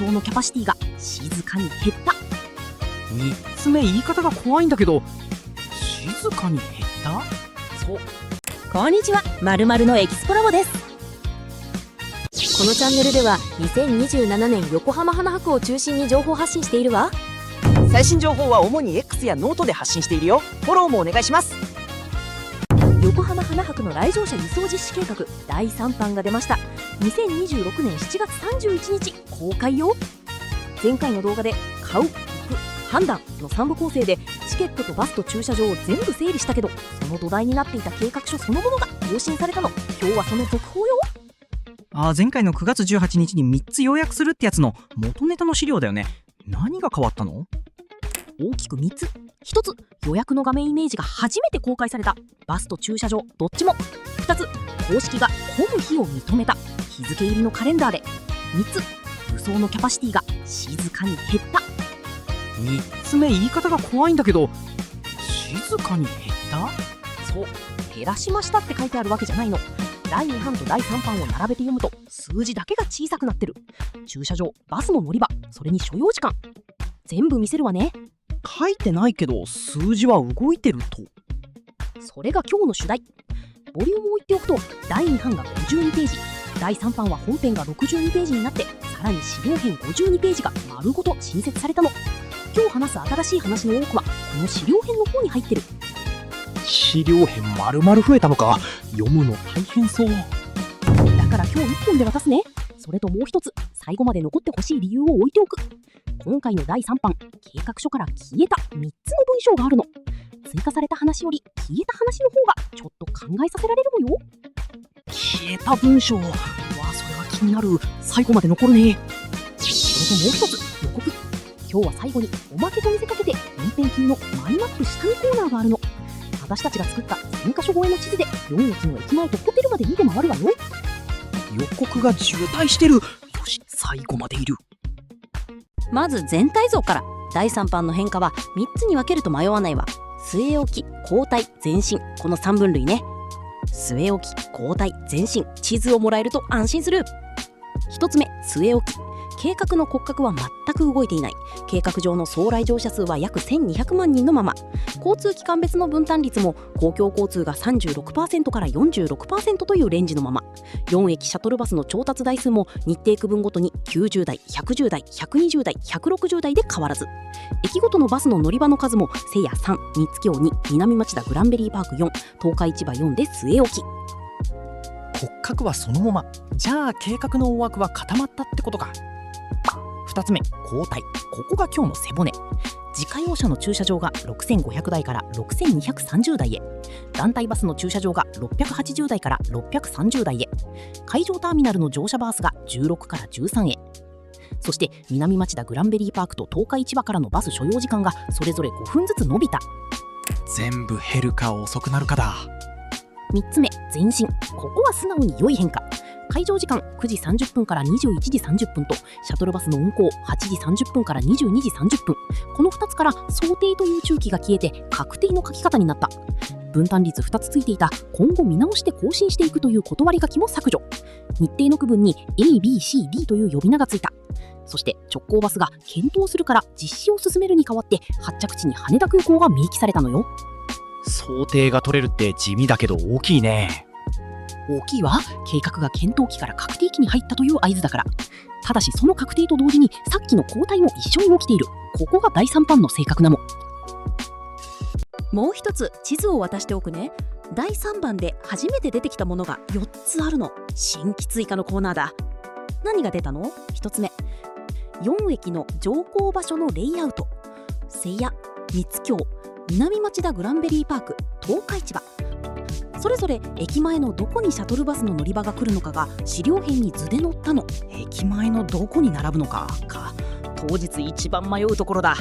装のキャパシティが静かに減った。3つ目言い方が怖いんだけど、静かに減った？そう。こんにちは、〇〇のエキスポラボです。このチャンネルでは2027年横浜花博を中心に情報発信しているわ。最新情報は主に X やノートで発信しているよ。フォローもお願いします。横浜花博の来場者輸送実施計画第3版が出ました。2026年7月31日公開よ。前回の動画で買う、行く、判断の3部構成でチケットとバスと駐車場を全部整理したけど、その土台になっていた計画書そのものが更新されたの。今日はその続報よ。前回の9月18日に3つ要約するってやつの元ネタの資料だよね。何が変わったの？大きく3つ。1つ、予約の画面イメージが初めて公開された。バスと駐車場どっちも。2つ、公式が混む日を認めた。日付入りのカレンダーで。3つ、輸送のキャパシティが静かに減った。3つ目言い方が怖いんだけど、静かに減った？そう、減らしましたって書いてあるわけじゃないの。第2版と第3版を並べて読むと数字だけが小さくなってる。駐車場、バスの乗り場、それに所要時間、全部見せるわね。書いてないけど数字は動いてると。それが今日の主題。ボリュームを言っておくと、第2版が52ページ、第3版は本編が62ページになって、さらに資料編52ページが丸ごと新設されたの。今日話す新しい話の多くはこの資料編の方に入ってる。資料編丸々増えたのか。読むの大変そう。だから今日1本で渡すね。それともう一つ、最後まで残ってほしい理由を置いておく。今回の第3版、計画書から消えた3つの文章があるの。追加された話より消えた話の方がちょっと考えさせられるのよ。消えた文章。それは気になる。最後まで残るね。それともう一つ、予告。今日は最後におまけと見せかけて本編級のマイマップ下見コーナーがあるの。私たちが作った1000カ所超えの地図で4駅の駅前とホテルまで見て回るわよ。予告が渋滞してる。よし、最後までいる。まず全体像から。第3版の変化は3つに分けると迷わないわ。据え置き、後退、前進、この3分類ね。据え置き、後退、前進、地図をもらえると安心する。1つ目、据え置き。計画の骨格は全く動いていない。計画上の総来場者数は約1200万人のまま。交通機関別の分担率も公共交通が 36% から 46% というレンジのまま。4駅シャトルバスの調達台数も日程区分ごとに90台、110台、120台、160台で変わらず。駅ごとのバスの乗り場の数も瀬谷3、新津京2、南町田グランベリーパーク4、東海市場4で据え置き。骨格はそのまま。じゃあ計画の大枠は固まったってことか。2つ目、後退。ここが今日の背骨。自家用車の駐車場が6500台から6230台へ。団体バスの駐車場が680台から630台へ。海上ターミナルの乗車バースが16から13へ。そして南町田グランベリーパークと東海市場からのバス所要時間がそれぞれ5分ずつ伸びた。全部減るか遅くなるかだ。3つ目、前進。ここは素直に良い変化。開場時間9時30分から21時30分とシャトルバスの運行8時30分から22時30分。この2つから想定という中期が消えて確定の書き方になった。分担率2つついていた今後見直して更新していくという断り書きも削除。日程の区分に A、B、C、D という呼び名がついた。そして直行バスが検討するから実施を進めるに代わって発着地に羽田空港が明記されたのよ。想定が取れるって地味だけど大きいね。大きいわ。計画が検討期から確定期に入ったという合図だから。ただしその確定と同時にさっきの交代も一緒に起きている。ここが第3版の正確なの。もう一つ地図を渡しておくね。第3版で初めて出てきたものが4つあるの。新規追加のコーナーだ。何が出たの？ 1 つ目、4駅の乗降場所のレイアウト。瀬谷、三津京、南町田グランベリーパーク、東海市場。それぞれ駅前のどこにシャトルバスの乗り場が来るのかが資料編に図で載ったの。駅前のどこに並ぶのか当日一番迷うところだ。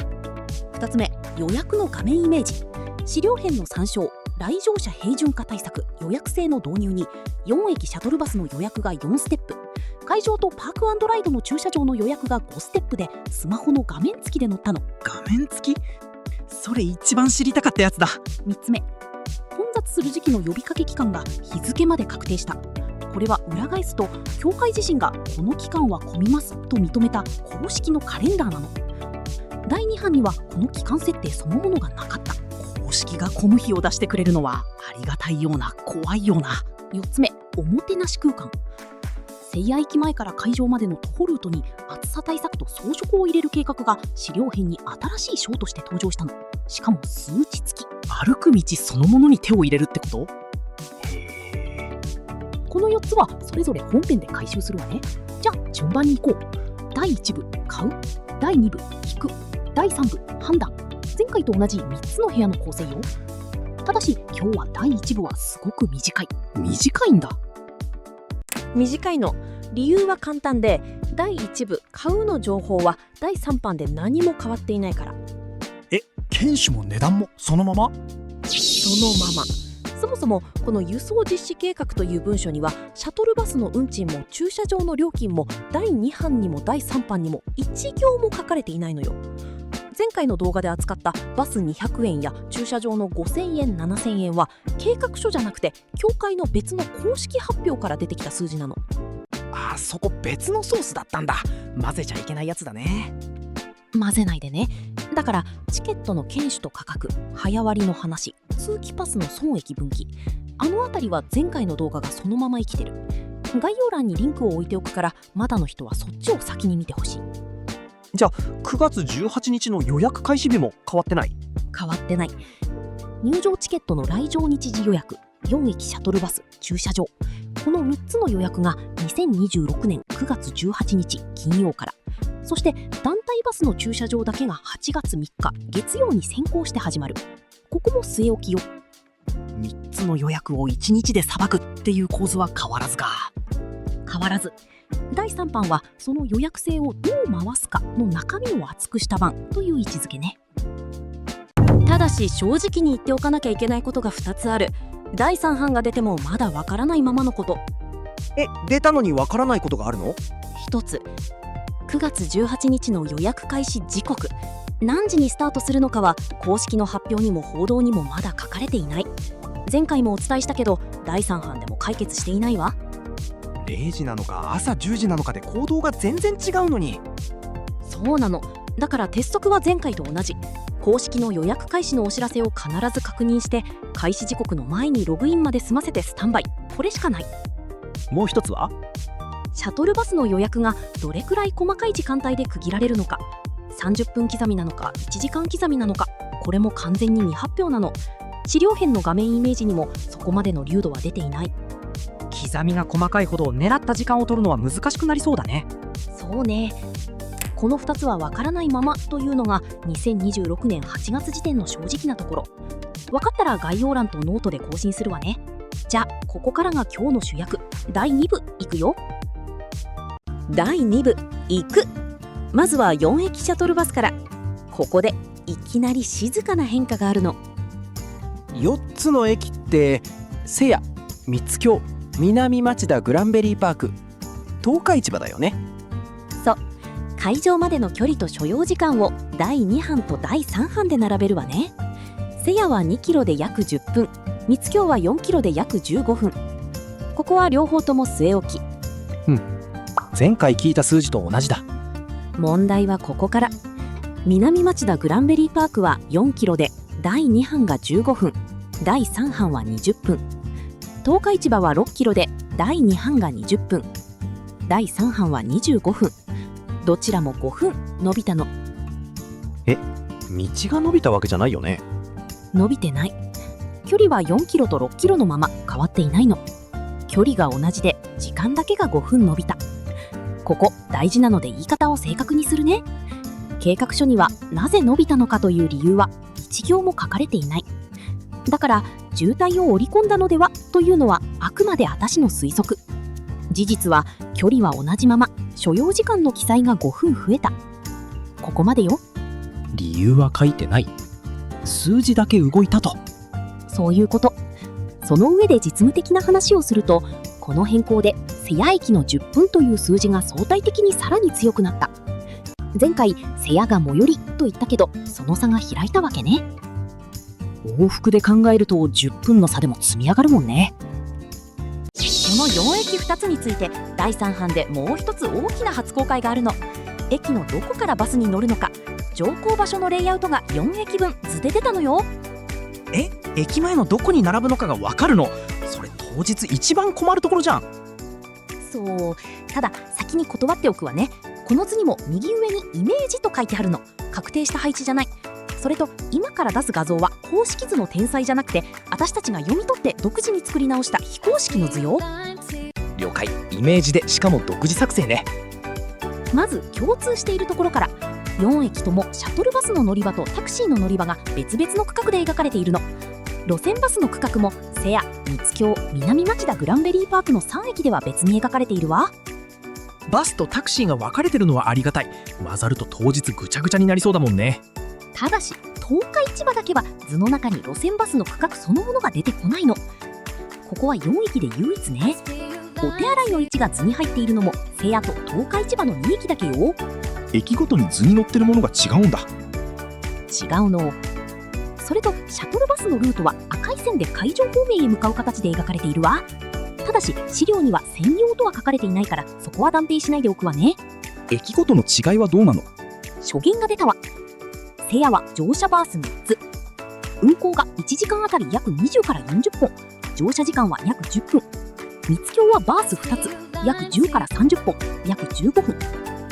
2つ目、予約の画面イメージ。資料編の参照、来場者平準化対策、予約制の導入に4駅シャトルバスの予約が4ステップ、会場とパーク&ライドの駐車場の予約が5ステップでスマホの画面付きで載ったの。画面付き？それ一番知りたかったやつだ。3つ目、混雑する時期の呼びかけ期間が日付まで確定した。これは裏返すと協会自身がこの期間は混みますと認めた公式のカレンダーなの。第2版にはこの期間設定そのものがなかった。公式が混む日を出してくれるのはありがたいような怖いような。4つ目、おもてなし空間。聖夜駅前から会場までの徒歩ルートに暑さ対策と装飾を入れる計画が資料編に新しい章として登場したの。しかも数値付き。歩く道そのものに手を入れるってこと？この4つはそれぞれ本編で回収するわね。じゃあ順番に行こう。第1部買う、第2部引く、第3部判断。前回と同じ3つの部屋の構成よ。ただし今日は第1部はすごく短い。短いんだ。短いの理由は簡単で、第1部買うの情報は第3版で何も変わっていないから。犬種も値段もそのまま？そのまま。そもそもこの輸送実施計画という文書にはシャトルバスの運賃も駐車場の料金も第2版にも第3版にも1行も書かれていないのよ。前回の動画で扱ったバス200円や駐車場の5000円7000円は計画書じゃなくて協会の別の公式発表から出てきた数字なの。あそこ別のソースだったんだ。混ぜちゃいけないやつだね。混ぜないでね。だからチケットの犬種と価格、早割の話、通期パスの損益分岐、あのあたりは前回の動画がそのまま生きてる。概要欄にリンクを置いておくからまだの人はそっちを先に見てほしい。じゃあ9月18日の予約開始日も変わってない？変わってない。入場チケットの来場日時予約、4駅シャトルバス、駐車場、この3つの予約が2026年9月18日金曜から、そして団体バスの駐車場だけが8月3日月曜に先行して始まる。ここも据え置きよ。3つの予約を1日でさばくっていう構図は変わらずか。変わらず。第3版はその予約制をどう回すかの中身を厚くした版という位置づけね。ただし正直に言っておかなきゃいけないことが2つある。第3版が出てもまだわからないままのこと。出たのにわからないことがあるの1つ、9月18日の予約開始時刻、何時にスタートするのかは公式の発表にも報道にもまだ書かれていない。前回もお伝えしたけど第3版でも解決していないわ。0時なのか朝10時なのかで行動が全然違うのに。そうなの。だから鉄則は前回と同じ。公式の予約開始のお知らせを必ず確認して開始時刻の前にログインまで済ませてスタンバイ。これしかない。もう一つはシャトルバスの予約がどれくらい細かい時間帯で区切られるのか、30分刻みなのか1時間刻みなのか、これも完全に未発表なの。資料編の画面イメージにもそこまでの流度は出ていない。刻みが細かいほど狙った時間を取るのは難しくなりそうだね。そうね。この2つは分からないままというのが2026年8月時点の正直なところ。分かったら概要欄とノートで更新するわね。じゃあここからが今日の主役、第2部いくよ。第2部行く。まずは4駅シャトルバスから。ここでいきなり静かな変化があるの。4つの駅って瀬谷、三津京、南町田グランベリーパーク、十日市場だよね。そう、会場までの距離と所要時間を第2版と第3版で並べるわね。瀬谷は2キロで約10分、三津京は4キロで約15分。ここは両方とも据え置き。前回聞いた数字と同じだ。問題はここから。南町田グランベリーパークは4キロで第2版が15分、第3版は20分。十日市場は6キロで第2版が20分、第3版は25分。どちらも5分伸びたの。道が伸びたわけじゃないよね。伸びてない。距離は4キロと6キロのまま変わっていないの。距離が同じで時間だけが5分伸びた。ここ大事なので言い方を正確にするね。計画書にはなぜ伸びたのかという理由は1行も書かれていない。だから渋滞を織り込んだのではというのはあくまで私の推測。事実は距離は同じまま所要時間の記載が5分増えた。ここまでよ。理由は書いてない。数字だけ動いたと。そういうこと。その上で実務的な話をすると、この変更で瀬谷駅の10分という数字が相対的にさらに強くなった。前回瀬谷が最寄りと言ったけどその差が開いたわけね。往復で考えると10分の差でも積み上がるもんね。その4駅2つについて第3版でもう一つ大きな初公開があるの。駅のどこからバスに乗るのか、乗降場所のレイアウトが4駅分図で出たのよ。駅前のどこに並ぶのかが分かるの？それ当日一番困るところじゃん。そう、ただ先に断っておくわね。この図にも右上にイメージと書いてあるの。確定した配置じゃない。それと今から出す画像は公式図の転載じゃなくて、私たちが読み取って独自に作り直した非公式の図よ。了解。イメージで、しかも独自作成ね。まず共通しているところから、4駅ともシャトルバスの乗り場とタクシーの乗り場が別々の区画で描かれているの。路線バスの区画も瀬谷、三津京、南町田グランベリーパークの3駅では別に描かれているわ。バスとタクシーが分かれてるのはありがたい。混ざると当日ぐちゃぐちゃになりそうだもんね。ただし東海市場だけは図の中に路線バスの区画そのものが出てこないの。ここは4駅で唯一ね。お手洗いの位置が図に入っているのも瀬谷と東海市場の2駅だけよ。駅ごとに図に載ってるものが違うんだ。違うの。それとシャトルバスのルートは赤い線で会場方面へ向かう形で描かれているわ。ただし資料には専用とは書かれていないから、そこは断定しないでおくわね。駅ごとの違いはどうなの？初見が出たわ。瀬谷は乗車バース3つ、運行が1時間あたり約20から40本、乗車時間は約10分。三津京はバース2つ、約10から30本、約15分。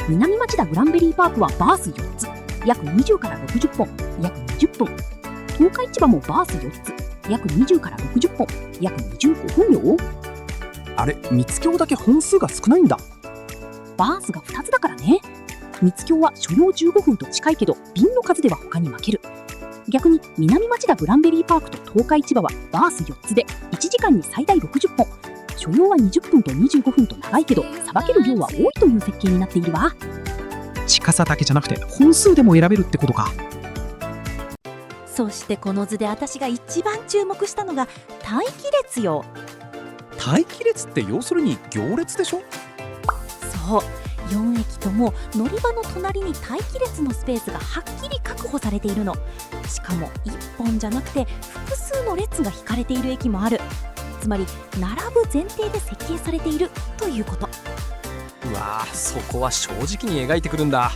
南町田グランベリーパークはバース4つ、約20から60本、約20分。東海市場もバース4つ、約20から60本、約25分よ。あれ、三津京だけ本数が少ないんだ。バースが2つだからね。三津京は所要15分と近いけど便の数では他に負ける。逆に南町田グランベリーパークと東海市場はバース4つで1時間に最大60本、所要は20分と25分と長いけどさばける量は多いという設計になっているわ。近さだけじゃなくて本数でも選べるってことか。そしてこの図で私が一番注目したのが待機列よ。待機列って要するに行列でしょ？そう、4駅とも乗り場の隣に待機列のスペースがはっきり確保されているの。しかも1本じゃなくて複数の列が引かれている駅もある。つまり並ぶ前提で設計されているということ。うわー、そこは正直に描いてくるんだ。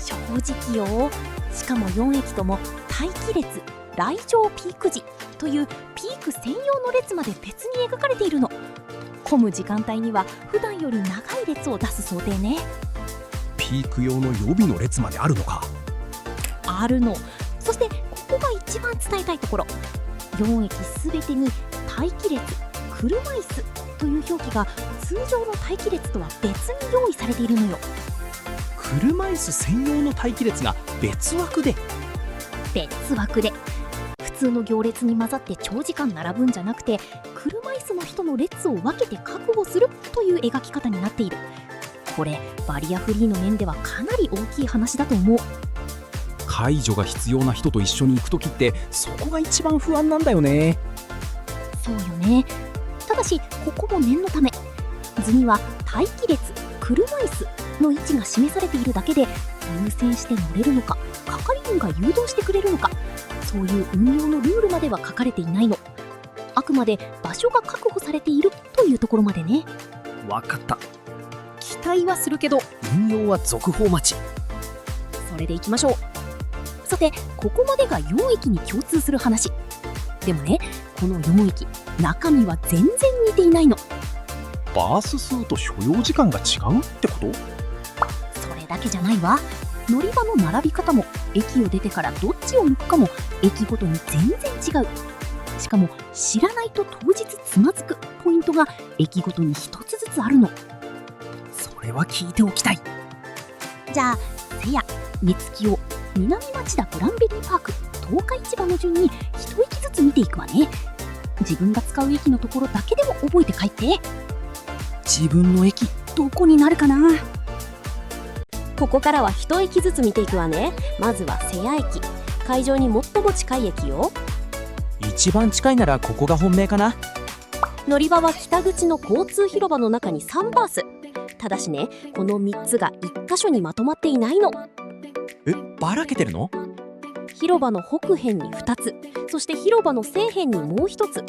正直よ。しかも4駅とも待機列、来場ピーク時というピーク専用の列まで別に描かれているの。混む時間帯には普段より長い列を出す想定ね。ピーク用の予備の列まであるのか。あるの。そしてここが一番伝えたいところ。4駅すべてに待機列、車椅子という表記が通常の待機列とは別に用意されているのよ。車椅子専用の待機列が別枠で。別枠で普通の行列に混ざって長時間並ぶんじゃなくて、車椅子の人の列を分けて確保するという描き方になっている。これバリアフリーの面ではかなり大きい話だと思う。介助が必要な人と一緒に行くときってそこが一番不安なんだよね。そうよね。ただしここも念のため、図には待機列、車椅子の位置が示されているだけで、優先して乗れるのか、係員が誘導してくれるのか、そういう運用のルールまでは書かれていないの。あくまで場所が確保されているというところまでね。わかった。期待はするけど運用は続報待ち。それでいきましょう。さてここまでが4駅に共通する話でもね、この4駅中身は全然似ていないの。バース数と所要時間が違うってこと？それだけじゃないわ。乗り場の並び方も駅を出てからどっちを向くかも駅ごとに全然違う。しかも知らないと当日つまずくポイントが駅ごとに一つずつあるの。それは聞いておきたい。じゃあ瀬谷、三津京、南町田グランベリーパーク、東海市場の順に一駅ずつ見ていくわね。自分が使う駅のところだけでも覚えて帰って。自分の駅どこになるかな。ここからは一駅ずつ見ていくわね。まずは瀬谷駅、会場に最も近い駅よ。一番近いならここが本命かな。乗り場は北口の交通広場の中に3バース。ただしね、この3つが1箇所にまとまっていないの。ばらけてるの？広場の北辺に2つ、そして広場の西辺にもう1つ。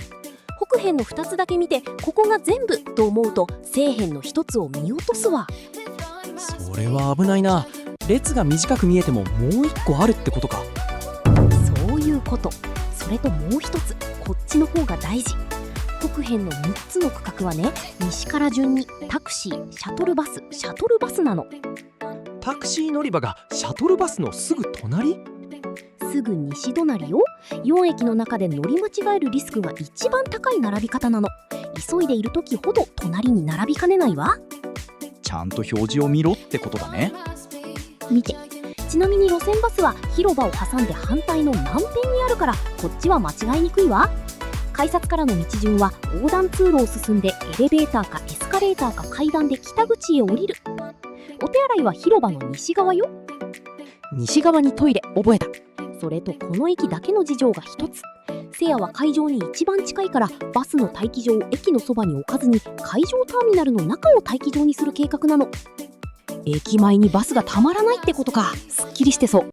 北辺の2つだけ見てここが全部と思うと正辺の1つを見落とすわ。それは危ないな。列が短く見えてももう1個あるってことか。そういうこと。それともう一つこっちの方が大事。北辺の3つの区画はね、西から順にタクシー、シャトルバス、シャトルバスなの。タクシー乗り場がシャトルバスのすぐ隣？すぐ西隣よ。4駅の中で乗り間違えるリスクが一番高い並び方なの。急いでいる時ほど隣に並びかねないわ。ちゃんと表示を見ろってことだね。見て。ちなみに路線バスは広場を挟んで反対の南辺にあるからこっちは間違いにくいわ。改札からの道順は横断通路を進んでエレベーターかエスカレーターか階段で北口へ降りる。お手洗いは広場の西側よ。西側にトイレ、覚えた。それとこの駅だけの事情が一つ。せやは会場に一番近いからバスの待機場を駅のそばに置かずに会場ターミナルの中を待機場にする計画なの。駅前にバスがたまらないってことか。すっきりしてそう。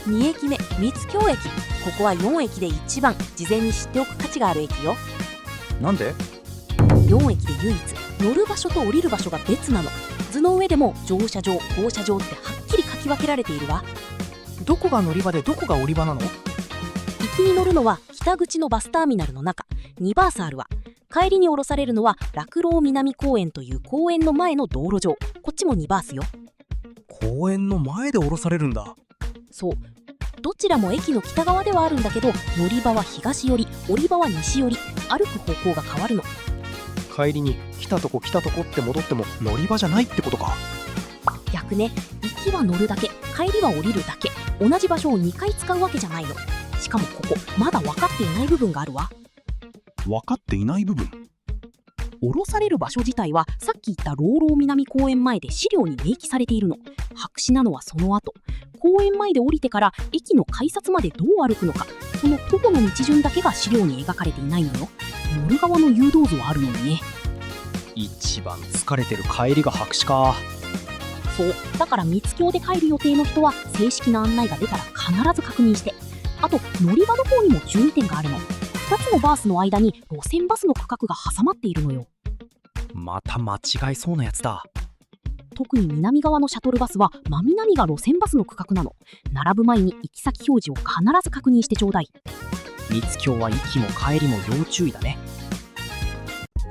2駅目、三津京駅。ここは4駅で一番事前に知っておく価値がある駅よ。なんで？ 4駅で唯一乗る場所と降りる場所が別なの。図の上でも乗車場、降車場ってはっきり書き分けられているわ。どこが乗り場でどこが降り場なの？行きに乗るのは北口のバスターミナルの中、2バースあるわ。帰りに降ろされるのは洛郎南公園という公園の前の道路上。こっちも2バースよ。公園の前で降ろされるんだ。そう。どちらも駅の北側ではあるんだけど、乗り場は東寄り、降り場は西寄り、歩く方向が変わるの。帰りに来たとこって戻っても乗り場じゃないってことか。逆ね。行きは乗るだけ、帰りは降りるだけ。同じ場所を2回使うわけじゃないの。しかもここまだ分かっていない部分があるわ。分かっていない部分？降ろされる場所自体はさっき言った朗々南公園前で資料に明記されているの。白紙なのはその後。公園前で降りてから駅の改札までどう歩くのか、その徒歩の道順だけが資料に描かれていないのよ。乗る側の誘導図はあるのにね。一番疲れてる帰りが白紙か。そう。だから三津京で帰る予定の人は正式な案内が出たら必ず確認して。あと乗り場の方にも注意点があるの。2つのバースの間に路線バスの区画が挟まっているのよ。また間違いそうなやつだ。特に南側のシャトルバスは真南が路線バスの区画なの。並ぶ前に行き先表示を必ず確認してちょうだい。三津京は行きも帰りも要注意だね。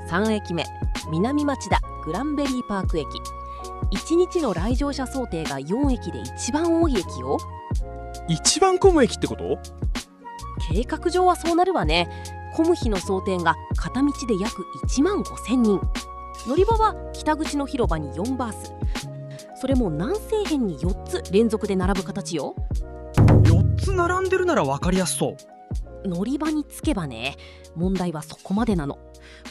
3駅目、南町田グランベリーパーク駅。1日の来場者想定が4駅で一番多い駅よ。一番混む駅ってこと？計画上はそうなるわね。混む日の想定が片道で約1万5000人。乗り場は北口の広場に4バース。それも南西辺に4つ連続で並ぶ形よ。4つ並んでるなら分かりやすそう。乗り場に着けばね。問題はそこまでなの。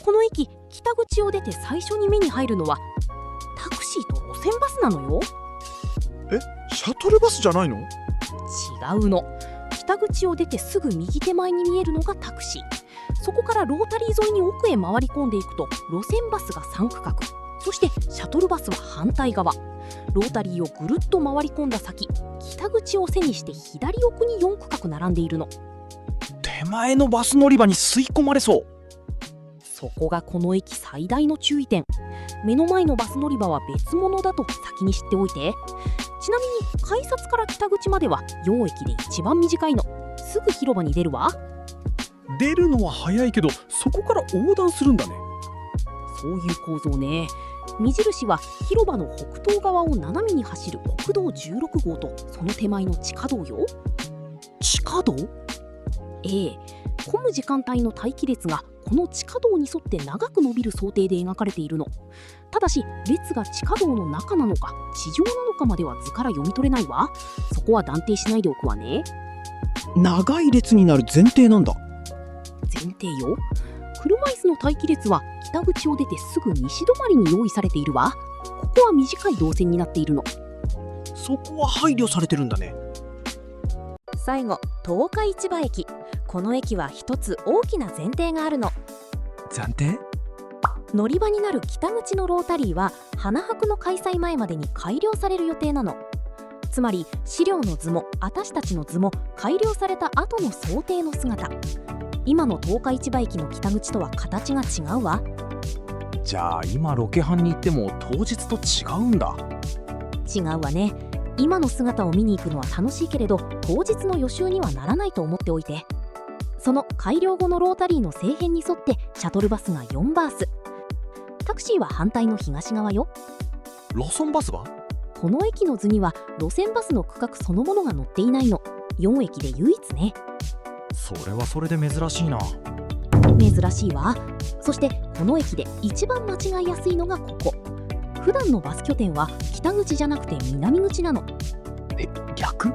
この駅、北口を出て最初に目に入るのはタクシーと路線バスなのよ。シャトルバスじゃないの？違うの。北口を出てすぐ右手前に見えるのがタクシー。そこからロータリー沿いに奥へ回り込んでいくと路線バスが3区画、そしてシャトルバスは反対側。ロータリーをぐるっと回り込んだ先、北口を背にして左奥に4区画並んでいるの。手前のバス乗り場に吸い込まれそう。そこがこの駅最大の注意点。目の前のバス乗り場は別物だと先に知っておいて。ちなみに改札から北口までは4駅で一番短いの。すぐ広場に出るわ。出るのは早いけどそこから横断するんだね。そういう構造ね。目印は広場の北東側を斜めに走る国道16号とその手前の地下道よ。地下道？ええ。混む時間帯の待機列がこの地下道に沿って長く伸びる想定で描かれているの。ただし列が地下道の中なのか地上なのかまでは図から読み取れないわ。そこは断定しないでおくわね。長い列になる前提なんだ。前提よ。車椅子の待機列は北口を出てすぐ西止まりに用意されているわ。ここは短い動線になっているの。そこは配慮されてるんだね。最後、十日市場駅。この駅は一つ大きな前提があるの。暫定？乗り場になる北口のロータリーは花博の開催前までに改良される予定なの。つまり資料の図も私たちの図も改良された後の想定の姿。今の十日市場駅の北口とは形が違うわ。じゃあ今ロケハンに行っても当日と違うんだ。違うわね。今の姿を見に行くのは楽しいけれど、当日の予習にはならないと思っておいて。その改良後のロータリーの正辺に沿ってシャトルバスが4バース、タクシーは反対の東側よ。路線バスは？この駅の図には路線バスの区画そのものが載っていないの。4駅で唯一ね。それはそれで珍しいな。珍しいわ。そしてこの駅で一番間違いやすいのがここ。普段のバス拠点は北口じゃなくて南口なの。逆？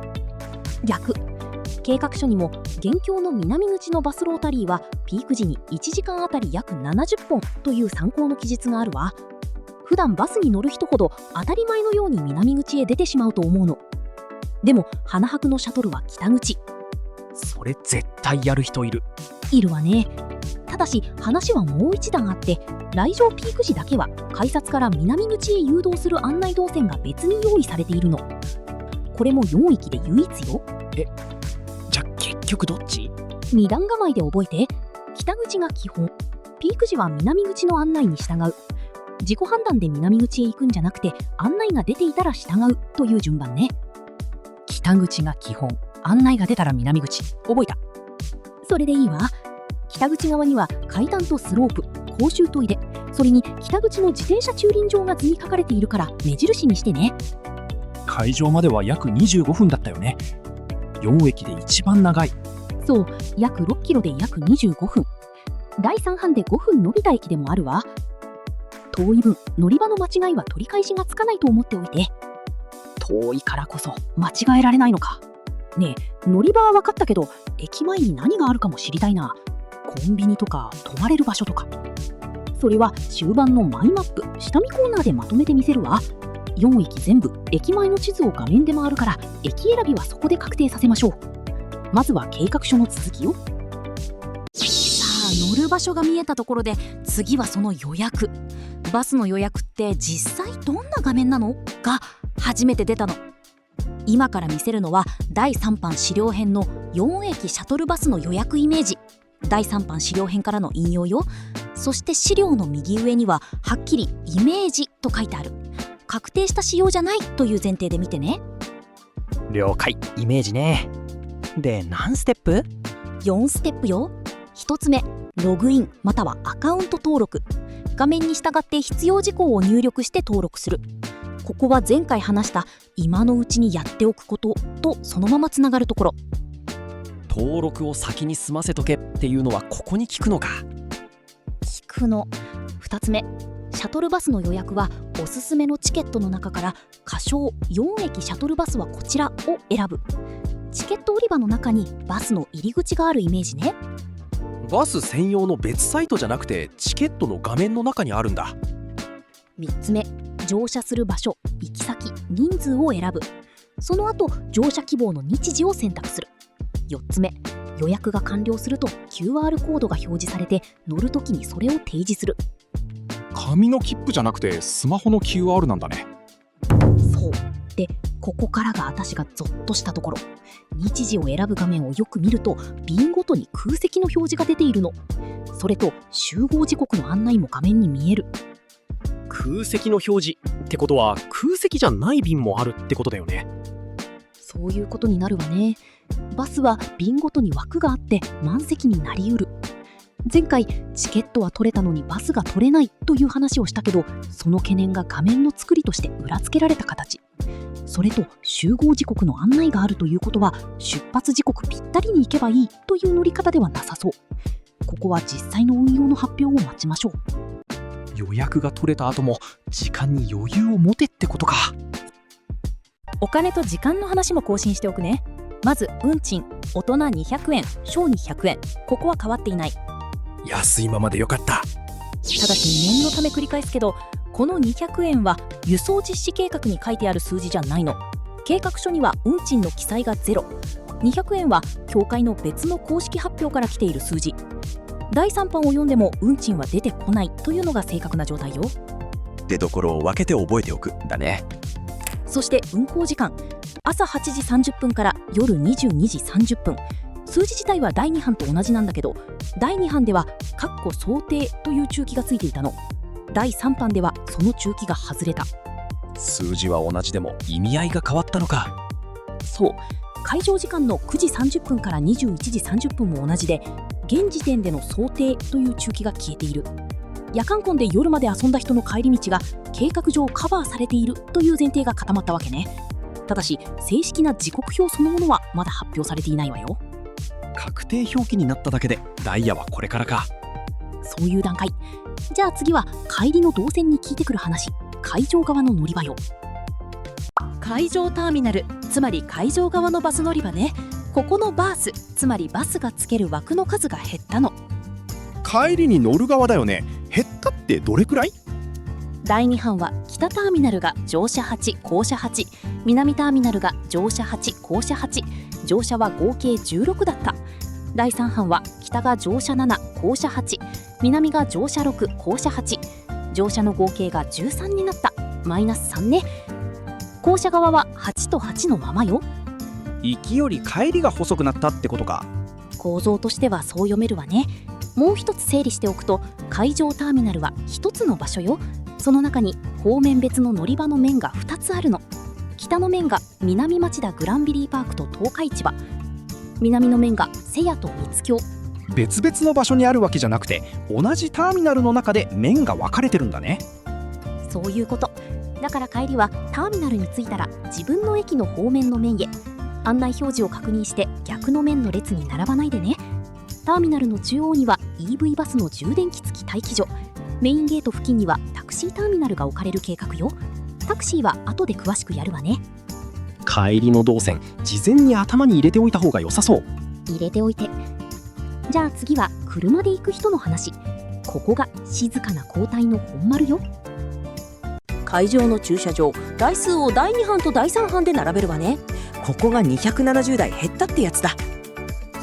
逆。計画書にも現況の南口のバスロータリーはピーク時に1時間あたり約70本という参考の記述があるわ。普段バスに乗る人ほど当たり前のように南口へ出てしまうと思うの。でも花博のシャトルは北口。それ絶対やる人いる。いるわね。ただし話はもう一段あって、来場ピーク時だけは改札から南口へ誘導する案内動線が別に用意されているの。これも4駅で唯一よ。じゃあ結局どっち？二段構えで覚えて。北口が基本、ピーク時は南口の案内に従う。自己判断で南口へ行くんじゃなくて、案内が出ていたら従うという順番ね。北口が基本、案内が出たら南口。覚えた。それでいいわ。北口側には階段とスロープ、公衆トイレ、それに北口の自転車駐輪場が図に書かれているから目印にしてね。会場までは約25分だったよね。4駅で一番長い。そう、約6キロで約25分。第3班で5分伸びた駅でもあるわ。遠い分、乗り場の間違いは取り返しがつかないと思っておいて。遠いからこそ間違えられないのか。ねえ、乗り場は分かったけど、駅前に何があるかも知りたいな。コンビニとか泊まれる場所とか。それは終盤のマイマップ下見コーナーでまとめてみせるわ。4駅全部駅前の地図を画面で回るから、駅選びはそこで確定させましょう。まずは計画書の続きよ。さあ、乗る場所が見えたところで次はその予約。バスの予約って実際どんな画面なのが初めて出たの。今から見せるのは第3版資料編の4駅シャトルバスの予約イメージ。第3版資料編からの引用よ。そして資料の右上にははっきりイメージと書いてある。確定した仕様じゃないという前提で見てね。了解。イメージね。で、何ステップ？4ステップよ。1つ目、ログインまたはアカウント登録。画面に従って必要事項を入力して登録する。ここは前回話した今のうちにやっておくこととそのままつながるところ。登録を先に済ませとけっていうのはここに効くのか。聞くの。2つ目、シャトルバスの予約はおすすめのチケットの中から仮称4駅シャトルバスはこちらを選ぶ。チケット売り場の中にバスの入り口があるイメージね。バス専用の別サイトじゃなくてチケットの画面の中にあるんだ。3つ目、乗車する場所、行き先、人数を選ぶ。その後乗車希望の日時を選択する。4つ目、予約が完了すると QR コードが表示されて、乗るときにそれを提示する。紙の切符じゃなくてスマホの QR なんだね。そうで、ここからが私がゾッとしたところ。日時を選ぶ画面をよく見ると便ごとに空席の表示が出ているの。それと集合時刻の案内も画面に見える。空席の表示ってことは空席じゃない便もあるってことだよね。そういうことになるわね。バスは便ごとに枠があって満席になりうる。前回チケットは取れたのにバスが取れないという話をしたけど、その懸念が画面の作りとして裏付けられた形。それと集合時刻の案内があるということは、出発時刻ぴったりに行けばいいという乗り方ではなさそう。ここは実際の運用の発表を待ちましょう。予約が取れた後も時間に余裕を持てってことか。お金と時間の話も更新しておくね。まず運賃、大人200円、小児100円。ここは変わっていない。安いままでよかった。ただし念のため繰り返すけど、この200円は輸送実施計画に書いてある数字じゃないの。計画書には運賃の記載が0。200円は協会の別の公式発表から来ている数字。第3版を読んでも運賃は出てこないというのが正確な状態よ。出どころを分けて覚えておくだね。そして運行時間、朝8時30分から夜22時30分。数字自体は第2版と同じなんだけど、第2版では想定という注記がついていたの。第3版ではその注記が外れた。数字は同じでも意味合いが変わったのか。そう、会場時間の9時30分から21時30分も同じで、現時点での想定という注記が消えている。夜間婚で夜まで遊んだ人の帰り道が計画上カバーされているという前提が固まったわけね。ただし正式な時刻表そのものはまだ発表されていないわよ。確定表記になっただけでダイヤはこれからか。そういう段階。じゃあ次は帰りの動線に聞いてくる話、会場側の乗り場よ。会場ターミナル、つまり会場側のバス乗り場ね。ここのバース、つまりバスがつける枠の数が減ったの。帰りに乗る側だよね。減ったってどれくらい？第2版は北ターミナルが乗車8、降車8、南ターミナルが乗車8、降車8、乗車は合計16だった。第3版は北が乗車7、降車8、南が乗車6、降車8、乗車の合計が13になった。マイナス3ね。降車側は8と8のままよ。行きより帰りが細くなったってことか。構造としてはそう読めるわね。もう一つ整理しておくと、会場ターミナルは一つの場所よ。その中に方面別の乗り場の面が2つあるの。北の面が南町田グランビリーパークと東海市場、南の面が瀬谷と三津京。別々の場所にあるわけじゃなくて、同じターミナルの中で面が分かれてるんだね。そういうこと。だから帰りはターミナルに着いたら自分の駅の方面の面へ。案内表示を確認して逆の面の列に並ばないでね。ターミナルの中央には EV バスの充電器付き待機所、メインゲート付近にはタクシーターミナルが置かれる計画よ。タクシーは後で詳しくやるわね。帰りの動線、事前に頭に入れておいた方が良さそう。入れておいて。じゃあ次は車で行く人の話。ここが静かな交代の本丸よ。会場の駐車場、台数を第2版と第3版で並べるわね。ここが270台減ったってやつだ。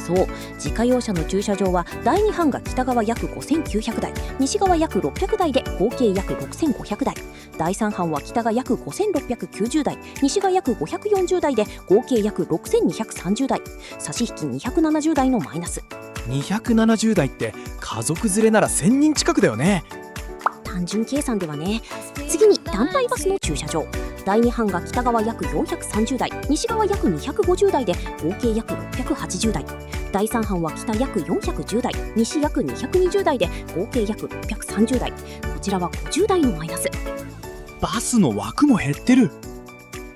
そう、自家用車の駐車場は第2版が北側約5900台、西側約600台で合計約6500台。第3版は北が約5690台、西が約540台で合計約6230台。差し引き270台のマイナス。270台って家族連れなら1000人近くだよね。単純計算ではね。次に団体バスの駐車場。第2版が北側約430台、西側約250台で合計約680台。第3版は北約410台、西約220台で合計約630台。こちらは50台のマイナス。バスの枠も減ってる。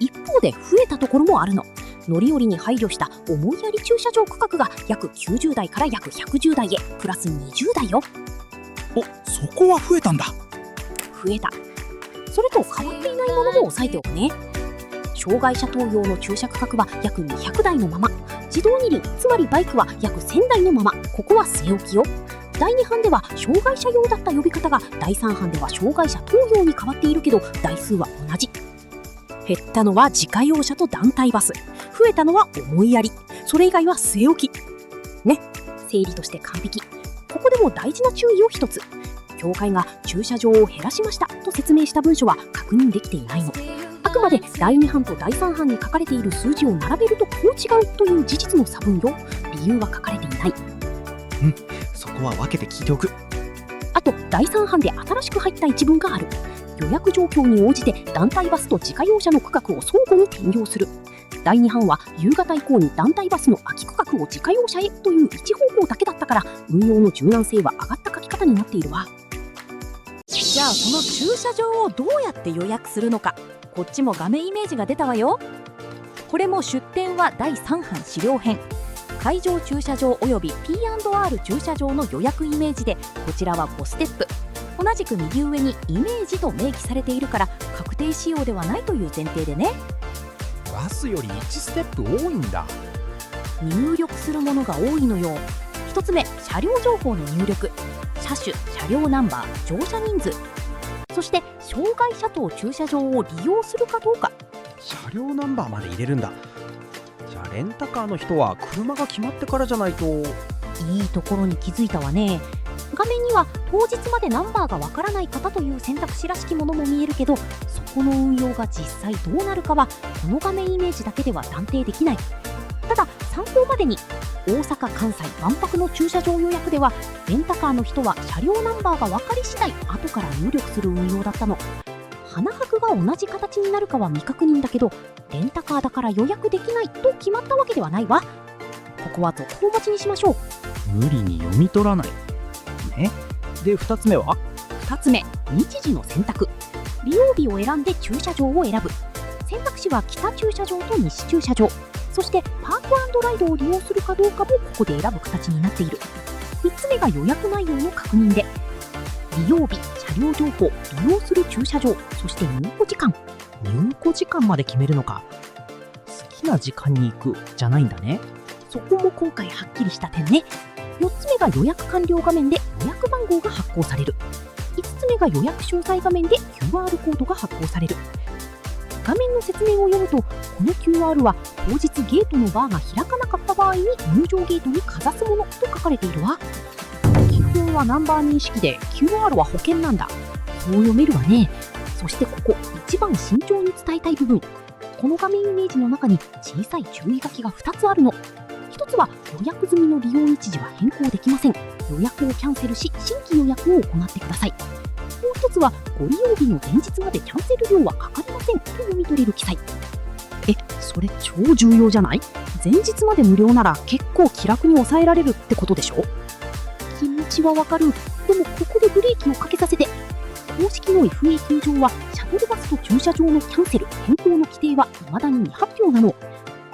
一方で増えたところもあるの。乗り降りに配慮した思いやり駐車場区画が約90台から約110台へプラス20台よ。お、そこは増えたんだ。増えた。それと変わっていないものも押さえておくね。障害者等用の駐車区画は約200台のまま、自動二輪つまりバイクは約1000台のまま、ここは据え置きよ。第2版では障害者用だった呼び方が第3版では障害者等用に変わっているけど、台数は同じ。減ったのは自家用車と団体バス、増えたのは思いやり、それ以外は据え置きね。整理として完璧。ここでも大事な注意を一つ。協会が駐車場を減らしましたと説明した文書は確認できていないの。あくまで第2版と第3版に書かれている数字を並べるとこう違うという事実の差分よ。理由は書かれていない。そこは分けて聞いておく。あと第3版で新しく入った一文がある。予約状況に応じて団体バスと自家用車の区画を相互に転用する。第2版は夕方以降に団体バスの空き区画を自家用車へという一方向だけだったから、運用の柔軟性は上がった書き方になっているわ。じゃあその駐車場をどうやって予約するのか、こっちも画面イメージが出たわよ。これも出典は第3版資料編、会場駐車場および P&R 駐車場の予約イメージで、こちらは5ステップ。同じく右上にイメージと明記されているから確定仕様ではないという前提でね。バスより1ステップ多いんだ。入力するものが多いのよ。1つ目、車両情報の入力、車種、車両ナンバー、乗車人数、そして障害者等駐車場を利用するかどうか。車両ナンバーまで入れるんだ。じゃあレンタカーの人は車が決まってからじゃないと。いいところに気づいたわね。画面には当日までナンバーがわからない方という選択肢らしきものも見えるけど、そこの運用が実際どうなるかはこの画面イメージだけでは断定できない。ただ参考までに、大阪・関西万博の駐車場予約ではレンタカーの人は車両ナンバーが分かり次第後から入力する運用だったの。花博が同じ形になるかは未確認だけど、レンタカーだから予約できないと決まったわけではないわ。ここは続行待ちにしましょう。無理に読み取らないね。で2つ目は？ 2つ目、日時の選択。利用日を選んで駐車場を選ぶ。選択肢は北駐車場と西駐車場、そしてパーク&ライドを利用するかどうかもここで選ぶ形になっている。3つ目が予約内容の確認で、利用日、車両情報、利用する駐車場、そして入庫時間。入庫時間まで決めるのか。好きな時間に行くじゃないんだね。そこも今回はっきりした点ね。4つ目が予約完了画面で予約番号が発行される。5つ目が予約詳細画面で QR コードが発行される。画面の説明を読むと、この QR は当日ゲートのバーが開かなかった場合に入場ゲートにかざすものと書かれているわ。基本はナンバー認識で QR は保険なんだ。そう読めるわね。そしてここ一番慎重に伝えたい部分。この画面イメージの中に小さい注意書きが2つあるの。1つは予約済みの利用日時は変更できません。予約をキャンセルし新規予約を行ってください。もう1つはご利用日の前日までキャンセル料はかかりませんと読み取れる記載。それ超重要じゃない？前日まで無料なら結構気楽に抑えられるってことでしょ？気持ちはわかる。でもここでブレーキをかけさせて。公式の FAQ 上はシャトルバスと駐車場のキャンセル変更の規定は未だに未発表なの。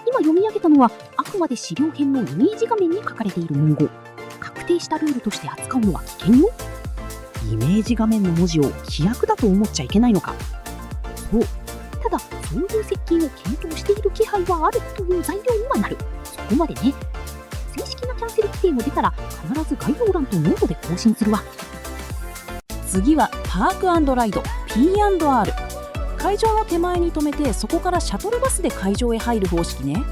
今読み上げたのはあくまで資料編のイメージ画面に書かれている文言。確定したルールとして扱うのは危険よ。イメージ画面の文字を規約だと思っちゃいけないのか。そう。ただそういう設計を検討している気配はあるという材料にはなる。そこまでね。正式なキャンセル規定も出たら必ず概要欄とノートで更新するわ。次はパーク&ライド P&R。 会場の手前に止めて、そこからシャトルバスで会場へ入る方式ね。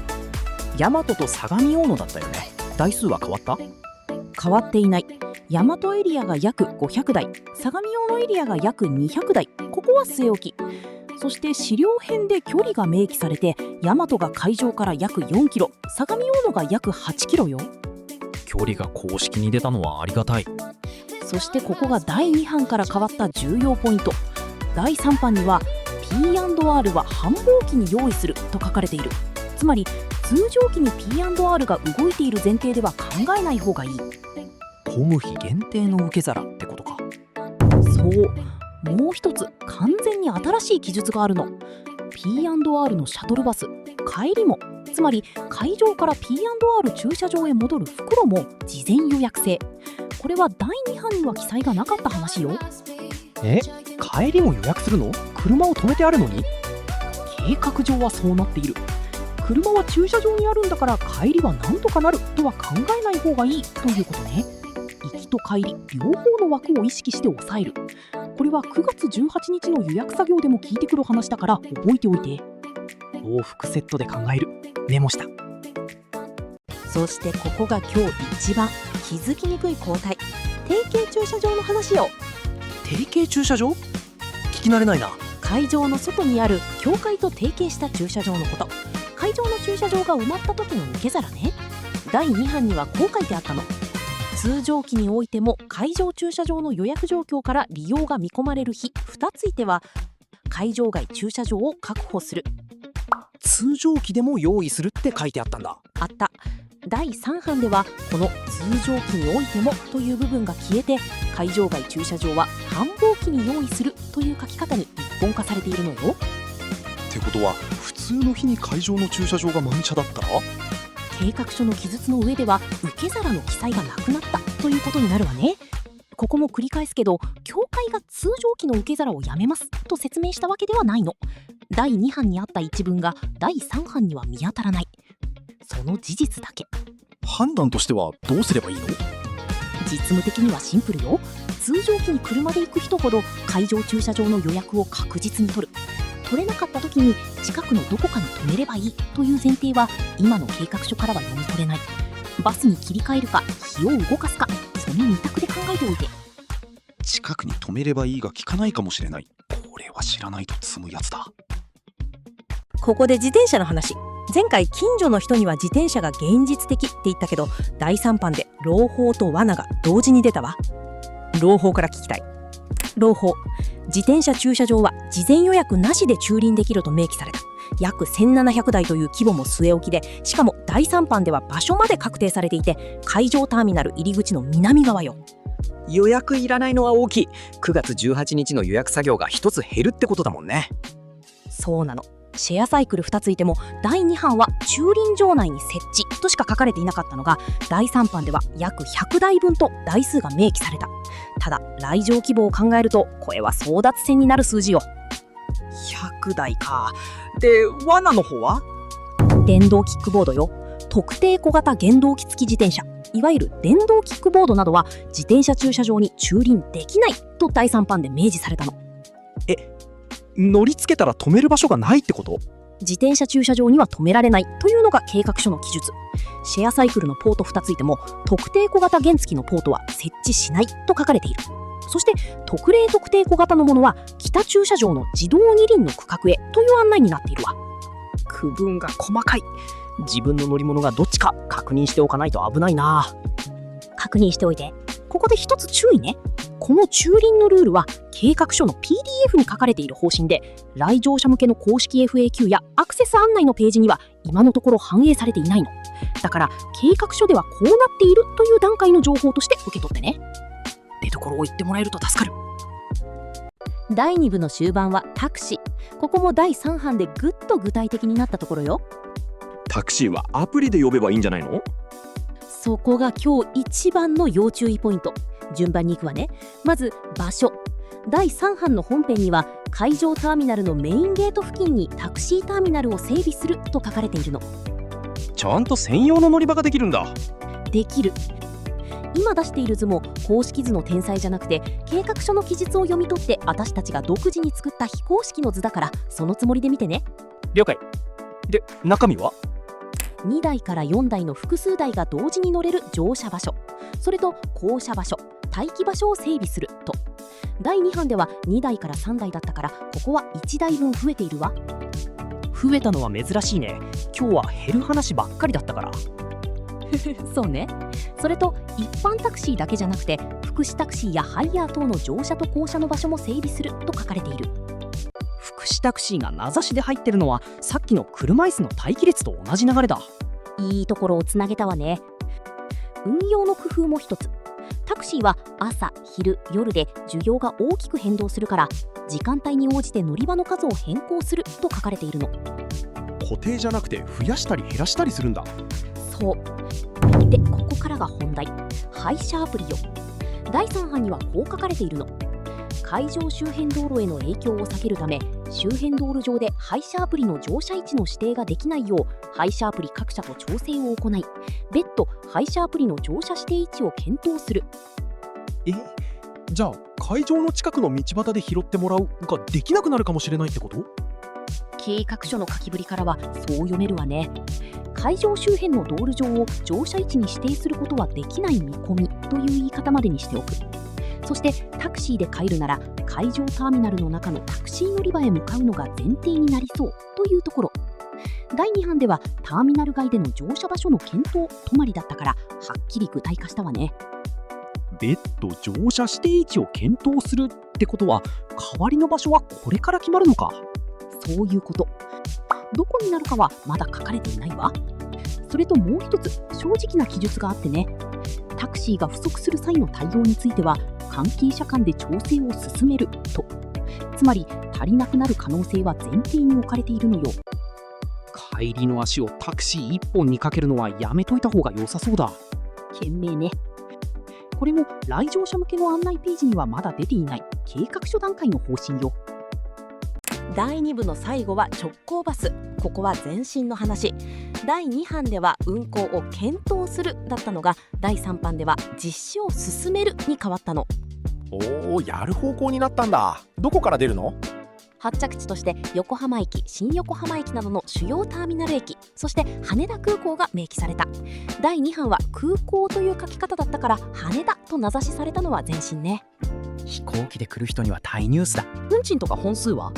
大和と相模大野だったよね。台数は変わった？変わっていない。大和エリアが約500台、相模大野エリアが約200台、ここは据え置き。そして資料編で距離が明記されて、大和が会場から約4キロ、相模大野が約8キロよ。距離が公式に出たのはありがたい。そしてここが第2版から変わった重要ポイント。第3版には P&R は繁忙期に用意すると書かれている。つまり通常期に P&R が動いている前提では考えない方がいい。混む日限定の受け皿ってことか。そう、もう一つ完全に新しい記述があるの。 P&R のシャトルバス、帰りも、つまり会場から P&R 駐車場へ戻る袋も事前予約制。これは第2版には記載がなかった話よ。帰りも予約するの？車を止めてあるのに？計画上はそうなっている。車は駐車場にあるんだから帰りはなんとかなるとは考えない方がいいということね。行きと帰り両方の枠を意識して抑える。これは9月18日の予約作業でも聞いてくる話だから覚えておいて。往復セットで考える。メモした。そしてここが今日一番気づきにくい交代、提携駐車場の話よ。提携駐車場？聞き慣れないな。会場の外にある教会と提携した駐車場のこと。会場の駐車場が埋まった時の受け皿ね。第2版にはこう書いてあったの。通常期においても会場駐車場の予約状況から利用が見込まれる日2ついては会場外駐車場を確保する。通常期でも用意するって書いてあったんだ。あった。第3版ではこの通常期においてもという部分が消えて、会場外駐車場は繁忙期に用意するという書き方に一本化されているのよ。ってことは普通の日に会場の駐車場が満車だったら？計画書の記述の上では受け皿の記載がなくなったということになるわね。ここも繰り返すけど、協会が通常期の受け皿をやめますと説明したわけではないの。第2版にあった一文が第3版には見当たらない。その事実だけ。判断としてはどうすればいいの？実務的にはシンプルよ。通常期に車で行く人ほど会場駐車場の予約を確実に取る。取れなかった時に近くのどこかに止めればいいという前提は今の計画書からは読み取れない。バスに切り替えるか日を動かすか、その2択で考えておいて。近くに止めればいいが効かないかもしれない。これは知らないと積むやつだ。ここで自転車の話。前回近所の人には自転車が現実的って言ったけど、第3版で朗報と罠が同時に出たわ。朗報から聞きたい。朗報、自転車駐車場は事前予約なしで駐輪できると明記された。約1700台という規模も据え置きで、しかも第3版では場所まで確定されていて、海上ターミナル入り口の南側よ。予約いらないのは大きい。9月18日の予約作業が1つ減るってことだもんね。そうなの。シェアサイクル2ついても第2版は駐輪場内に設置としか書かれていなかったのが、第3版では約100台分と台数が明記された。ただ来場規模を考えるとこれは争奪戦になる数字よ。100台か。で、罠の方は？電動キックボードよ。特定小型原動機付き自転車、いわゆる電動キックボードなどは自転車駐車場に駐輪できないと第3版で明示されたの。乗りつけたら止める場所がないってこと？自転車駐車場には止められないというのが計画書の記述。シェアサイクルのポート2ついても特定小型原付のポートは設置しないと書かれている。そして特例特定小型のものは北駐車場の自動二輪の区画へという案内になっているわ。区分が細かい。自分の乗り物がどっちか確認しておかないと危ないな。確認しておいて。ここで一つ注意ね。この駐輪のルールは計画書の PDF に書かれている方針で、来場者向けの公式 FAQ やアクセス案内のページには今のところ反映されていないの。だから計画書ではこうなっているという段階の情報として受け取ってね。出所を言ってもらえると助かる。第2部の終盤はタクシー。ここも第3版でぐっと具体的になったところよ。タクシーはアプリで呼べばいいんじゃないの？そこが今日一番の要注意ポイント。順番に行くわね。まず場所。第3版の本編には海上ターミナルのメインゲート付近にタクシーターミナルを整備すると書かれているの。ちゃんと専用の乗り場ができるんだ。できる。今出している図も公式図の天才じゃなくて、計画書の記述を読み取って私たちが独自に作った非公式の図だから、そのつもりで見てね。了解。で、中身は2台から4台の複数台が同時に乗れる乗車場所、それと降車場所、待機場所を整備すると。第2版では2台から3台だったから、ここは1台分増えているわ。増えたのは珍しいね。今日は減る話ばっかりだったから。そうね。それと一般タクシーだけじゃなくて、福祉タクシーやハイヤー等の乗車と降車の場所も整備すると書かれている。福祉タクシーが名指しで入ってるのはさっきの車椅子の待機列と同じ流れだ。いいところをつなげたわね。運用の工夫も一つ。タクシーは朝、昼、夜で需要が大きく変動するから、時間帯に応じて乗り場の数を変更すると書かれているの。固定じゃなくて増やしたり減らしたりするんだ。そうで、ここからが本題。配車アプリよ。第3版にはこう書かれているの。会場周辺道路への影響を避けるため、周辺道路上で配車アプリの乗車位置の指定ができないよう配車アプリ各社と調整を行い、別途配車アプリの乗車指定位置を検討する。じゃあ会場の近くの道端で拾ってもらうができなくなるかもしれないってこと？計画書の書きぶりからはそう読めるわね。会場周辺の道路上を乗車位置に指定することはできない見込みという言い方までにしておく。そしてタクシーで帰るなら会場ターミナルの中のタクシー乗り場へ向かうのが前提になりそうというところ。第2版ではターミナル外での乗車場所の検討止まりだったから、はっきり具体化したわね。別途乗車指定位置を検討するってことは、代わりの場所はこれから決まるのか。そういうこと。どこになるかはまだ書かれていないわ。それともう一つ正直な記述があってね。タクシーが不足する際の対応については関係者間で調整を進めると。つまり足りなくなる可能性は前提に置かれているのよ。帰りの足をタクシー1本にかけるのはやめといた方が良さそうだ。賢明ね。これも来場者向けの案内ページにはまだ出ていない計画書段階の方針よ。第2部の最後は直行バス。ここは前進の話。第2版では運行を検討するだったのが、第3版では実施を進めるに変わったの。おお、やる方向になったんだ。どこから出るの？発着地として横浜駅、新横浜駅などの主要ターミナル駅、そして羽田空港が明記された。第2版は空港という書き方だったから、羽田と名指しされたのは前進ね。飛行機で来る人には大ニュースだ。運賃とか本数は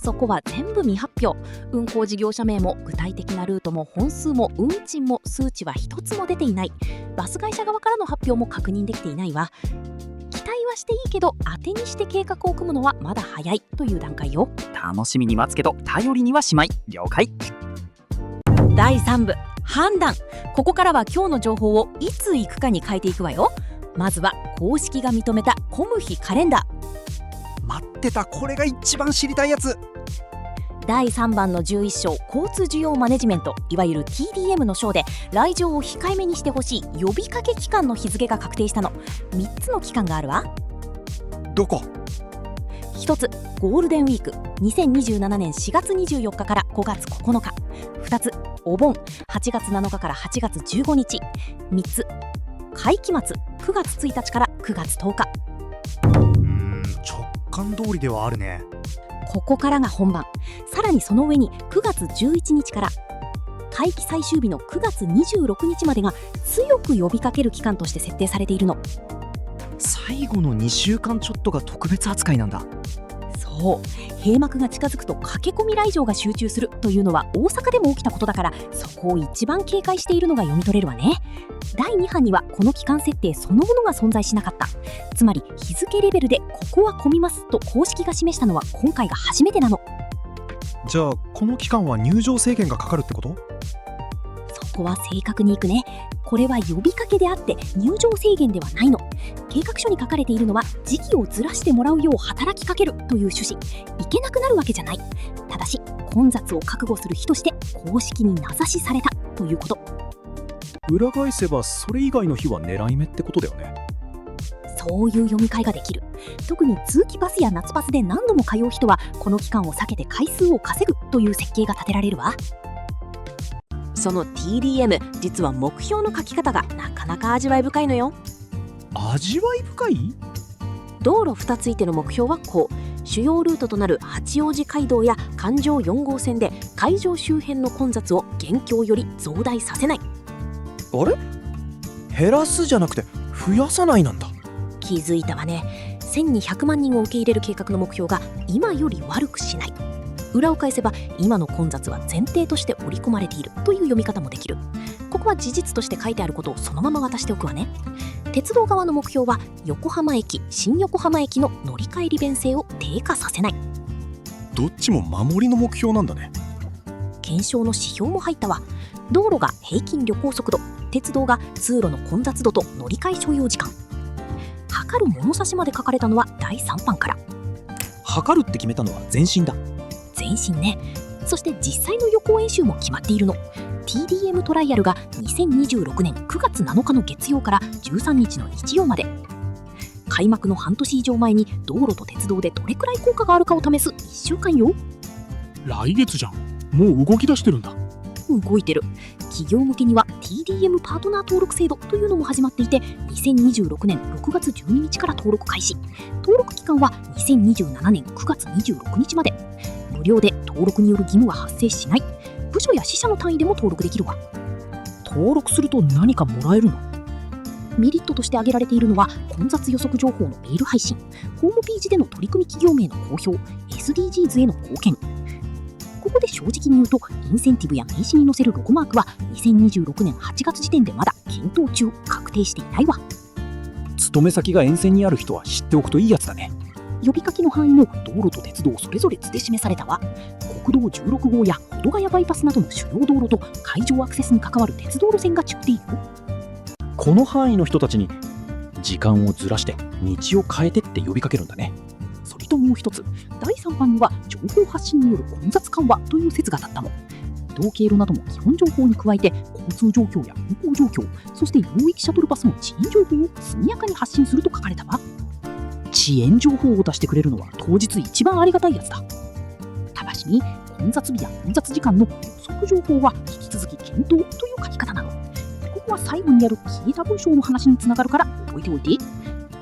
そこは全部未発表。運行事業者名も具体的なルートも本数も運賃も数値は一つも出ていない。バス会社側からの発表も確認できていないわ。期待はしていいけど当てにして計画を組むのはまだ早いという段階よ。楽しみに待つけど頼りにはしまい。了解。第3部判断。ここからは今日の情報をいつ行くかに変えていくわよ。まずは公式が認めた混む日カレンダー。待ってた、これが一番知りたいやつ。第3番の11章交通需要マネジメント、いわゆる TDM の章で来場を控えめにしてほしい呼びかけ期間の日付が確定したの。3つの期間があるわ。どこ？1つゴールデンウィーク、2027年4月24日から5月9日。2つお盆、8月7日から8月15日。3つ会期末、9月1日から9月10日。直感通りではあるね。ここからが本番。さらにその上に9月11日から会期最終日の9月26日までが強く呼びかける期間として設定されているの。最後の2週間ちょっとが特別扱いなんだ。そう、閉幕が近づくと駆け込み来場が集中するというのは大阪でも起きたことだから、そこを一番警戒しているのが読み取れるわね。第2版にはこの期間設定そのものが存在しなかった。つまり日付レベルでここは混みますと公式が示したのは今回が初めてなの。じゃあこの期間は入場制限がかかるってこと？そこは正確にいくね。これは呼びかけであって入場制限ではないの。計画書に書かれているのは時期をずらしてもらうよう働きかけるという趣旨。行けなくなるわけじゃない。ただし混雑を覚悟する日として公式に名指しされたということ。裏返せばそれ以外の日は狙い目ってことだよね。そういう読み替えができる。特に通期パスや夏パスで何度も通う人はこの期間を避けて回数を稼ぐという設計が立てられるわ。その TDM、 実は目標の書き方がなかなか味わい深いのよ。味わい深い？道路2ついての目標はこう。主要ルートとなる八王子街道や環状4号線で会場周辺の混雑を現況より増大させない。あれ？減らすじゃなくて増やさないなんだ。気づいたわね。1200万人を受け入れる計画の目標が今より悪くしない。裏を返せば今の混雑は前提として織り込まれているという読み方もできる。ここは事実として書いてあることをそのまま渡しておくわね。鉄道側の目標は横浜駅、新横浜駅の乗り換え利便性を低下させない。どっちも守りの目標なんだね。検証の指標も入ったわ。道路が平均旅行速度、鉄道が通路の混雑度と乗り換え所要時間。測る物差しまで書かれたのは第3版から。測るって決めたのは前進だ。前進ね。そして実際の予行演習も決まっているの。TDM トライアルが2026年9月7日の月曜から13日の日曜まで。開幕の半年以上前に道路と鉄道でどれくらい効果があるかを試す1週間よ。来月じゃん。もう動き出してるんだ。動いてる。企業向けには TDM パートナー登録制度というのも始まっていて、2026年6月12日から登録開始。登録期間は2027年9月26日まで。無料で登録による義務は発生しない。部署や支社の単位でも登録できるわ。登録すると何かもらえるの？メリットとして挙げられているのは混雑予測情報のメール配信、ホームページでの取り組み企業名の公表、 SDGs への貢献。ここで正直に言うと、インセンティブや名刺に載せるロゴマークは2026年8月時点でまだ検討中、確定していないわ。勤め先が沿線にある人は知っておくといいやつだね。呼びかけの範囲も道路と鉄道それぞれ図で示されたわ。国道16号や保土ヶ谷バイパスなどの主要道路と海上アクセスに関わる鉄道路線が中定よ。この範囲の人たちに時間をずらして道を変えてって呼びかけるんだね。それともう一つ、第3版には情報発信による混雑緩和という説が立ったの。移動経路なども基本情報に加えて、交通状況や運行状況、そして領域シャトルバスの遅延情報を速やかに発信すると書かれたわ。遅延情報を出してくれるのは当日一番ありがたいやつだ。ただしに混雑日や混雑時間の予測情報は引き続き検討という書き方なの。ここは最後にやる消えた文章の話につながるから覚えておいて。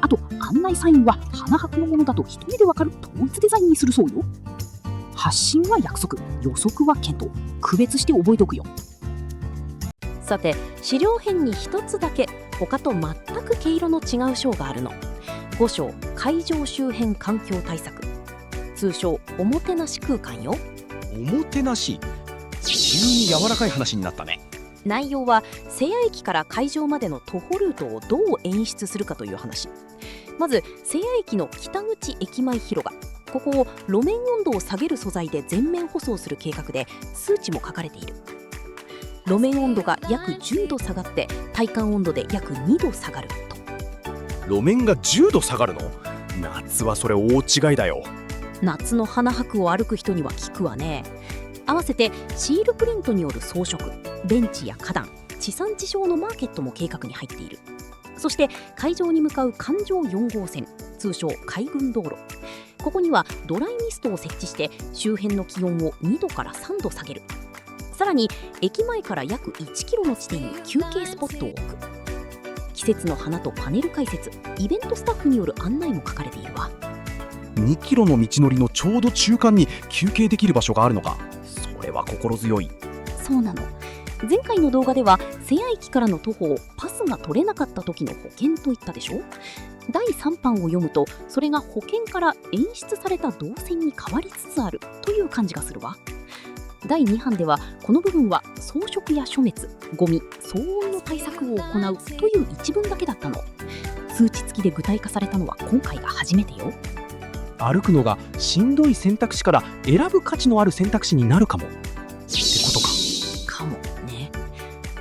あと案内サインは花博のものだと一目でわかる統一デザインにするそうよ。発信は約束、予測は検討、区別して覚えておくよ。さて、資料編に一つだけ他と全く毛色の違う章があるの。5章、会場周辺環境対策。通称おもてなし空間よ。おもてなし、急に柔らかい話になったね。内容は瀬谷駅から会場までの徒歩ルートをどう演出するかという話。まず瀬谷駅の北口駅前広場、ここを路面温度を下げる素材で全面舗装する計画で、数値も書かれている。路面温度が約10度下がって体感温度で約2度下がると。路面が10度下がるの？夏はそれ大違いだよ。夏の花博を歩く人には効くわね。合わせてシールプリントによる装飾、ベンチや花壇、地産地消のマーケットも計画に入っている。そして会場に向かう環状4号線、通称海軍道路、ここにはドライミストを設置して周辺の気温を2度から3度下げる。さらに駅前から約1キロの地点に休憩スポットを置く。季節の花とパネル解説、イベントスタッフによる案内も書かれているわ。2キロの道のりのちょうど中間に休憩できる場所があるのか。それは心強い。そうなの。前回の動画では瀬谷駅からの徒歩をパスが取れなかった時の保険と言ったでしょ。第3版を読むとそれが保険から演出された動線に変わりつつあるという感じがするわ。第2版ではこの部分は装飾や書滅、ゴミ、騒音の対策を行うという一文だけだったの。数値付きで具体化されたのは今回が初めてよ。歩くのがしんどい選択肢から選ぶ価値のある選択肢になるかもってことか。かもね。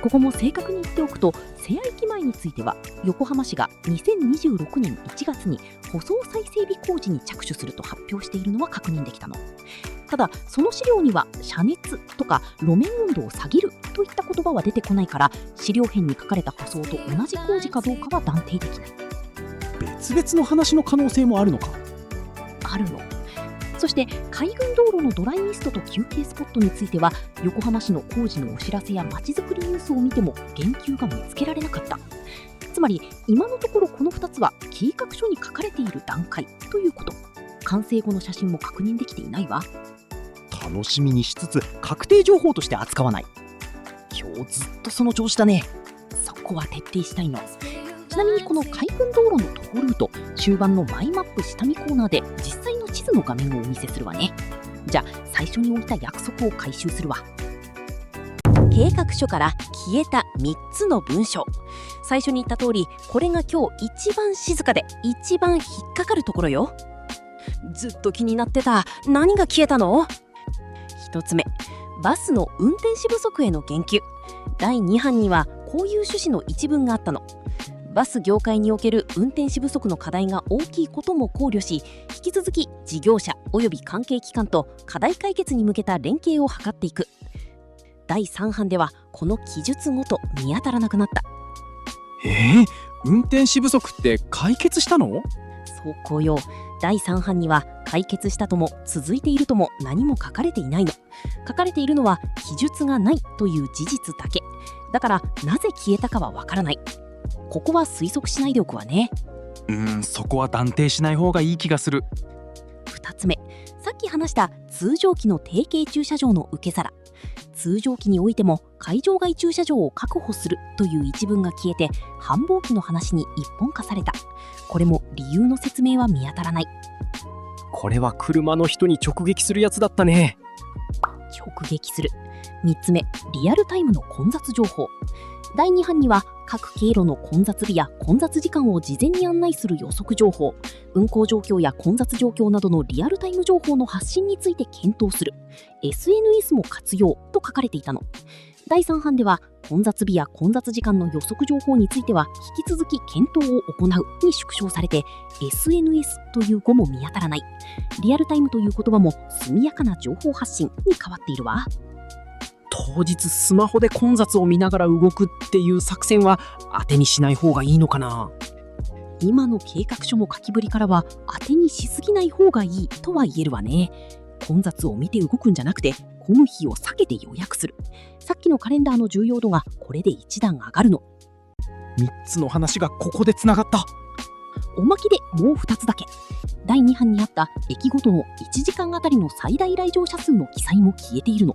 ここも正確に言っておくと、瀬谷駅前については横浜市が2026年1月に舗装再整備工事に着手すると発表しているのは確認できたの。ただその資料には遮熱とか路面温度を下げるといった言葉は出てこないから、資料編に書かれた舗装と同じ工事かどうかは断定できない。別々の話の可能性もあるのか。あるの。そして海軍道路のドライミストと休憩スポットについては、横浜市の工事のお知らせやまちづくりニュースを見ても言及が見つけられなかった。つまり今のところこの2つは計画書に書かれている段階ということ。完成後の写真も確認できていないわ。楽しみにしつつ確定情報として扱わない。今日ずっとその調子だね。そこは徹底したいの。ちなみにこの海軍道路の徒歩ルート、終盤のマイマップ下見コーナーで実際の地図の画面をお見せするわね。じゃあ最初に置いた約束を回収するわ。計画書から消えた3つの文章。最初に言った通り、これが今日一番静かで一番引っかかるところよ。ずっと気になってた。何が消えたの？1つ目、バスの運転士不足への言及。第2版にはこういう趣旨の一文があったの。バス業界における運転士不足の課題が大きいことも考慮し、引き続き事業者および関係機関と課題解決に向けた連携を図っていく。第3版ではこの記述ごと見当たらなくなった。運転士不足って解決したの？そこよ。第3版には解決したとも続いているとも何も書かれていないの。書かれているのは記述がないという事実だけだから、なぜ消えたかはわからない。ここは推測しないでおくわね。そこは断定しない方がいい気がする。2つ目、さっき話した通常期の定型駐車場の受け皿。通常期においても会場外駐車場を確保するという一文が消えて、繁忙期の話に一本化された。これも理由の説明は見当たらない。これは車の人に直撃するやつだったね。直撃する。3つ目、リアルタイムの混雑情報。第2版には各経路の混雑日や混雑時間を事前に案内する予測情報、運行状況や混雑状況などのリアルタイム情報の発信について検討する。 SNS も活用と書かれていたの。第3版では混雑日や混雑時間の予測情報については引き続き検討を行うに縮小されて、 SNS という語も見当たらない。リアルタイムという言葉も速やかな情報発信に変わっているわ。当日スマホで混雑を見ながら動くっていう作戦は当てにしない方がいいのかな。今の計画書も書きぶりからは当てにしすぎない方がいいとは言えるわね。混雑を見て動くんじゃなくて混む日を避けて予約する。さっきのカレンダーの重要度がこれで一段上がるの。3つの話がここでつながった。おまけでもう2つだけ。第2版にあった駅ごとの1時間あたりの最大来場者数の記載も消えているの。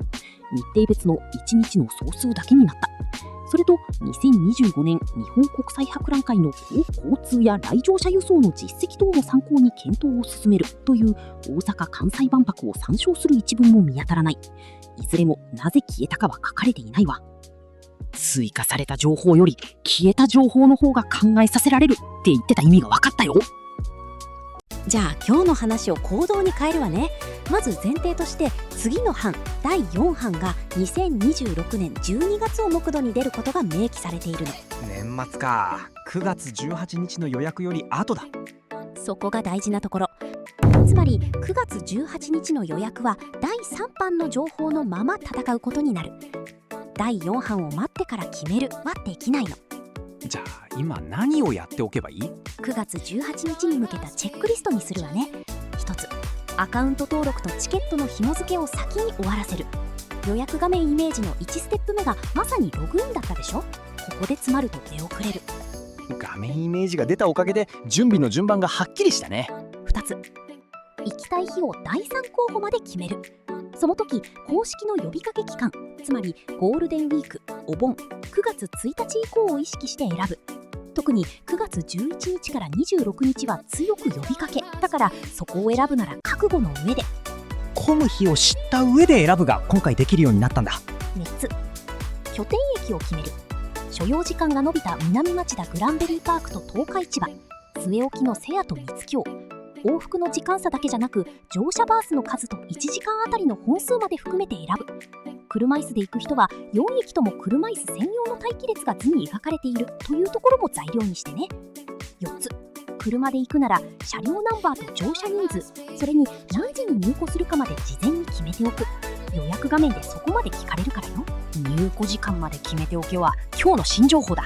日程別の1日の総数だけになった。それと2025年日本国際博覧会の交通や来場者輸送の実績等も参考に検討を進めるという大阪・関西万博を参照する一文も見当たらない。いずれもなぜ消えたかは書かれていないわ。追加された情報より消えた情報の方が考えさせられるって言ってた意味が分かったよ。じゃあ今日の話を行動に変えるわね。まず前提として次の版第4版が2026年12月を目途に出ることが明記されているの。年末か。9月18日の予約より後だ。そこが大事なところ。つまり9月18日の予約は第3版の情報のまま戦うことになる。第4版を待ってから決めるはできないの。じゃあ今何をやっておけばいい？ 9月18日に向けたチェックリストにするわね。一つ、アカウント登録とチケットの紐付けを先に終わらせる。予約画面イメージの1ステップ目がまさにログインだったでしょ。ここで詰まると出遅れる。画面イメージが出たおかげで準備の順番がはっきりしたね。2つ、行きたい日を第3候補まで決める。その時公式の呼びかけ期間、つまりゴールデンウィーク、お盆、9月1日以降を意識して選ぶ。特に9月11日から26日は強く呼びかけだから、そこを選ぶなら覚悟の上で。混む日を知った上で選ぶが今回できるようになったんだ。3つ、拠点駅を決める。所要時間が延びた南町田グランベリーパークと東海市場、据え置きの瀬谷と三津京、往復の時間差だけじゃなく乗車バースの数と1時間あたりの本数まで含めて選ぶ。車椅子で行く人は4駅とも車椅子専用の待機列が図に描かれているというところも材料にしてね。4つ、車で行くなら車両ナンバーと乗車人数、それに何時に入庫するかまで事前に決めておく。予約画面でそこまで聞かれるからよ。入庫時間まで決めておけは今日の新情報だ。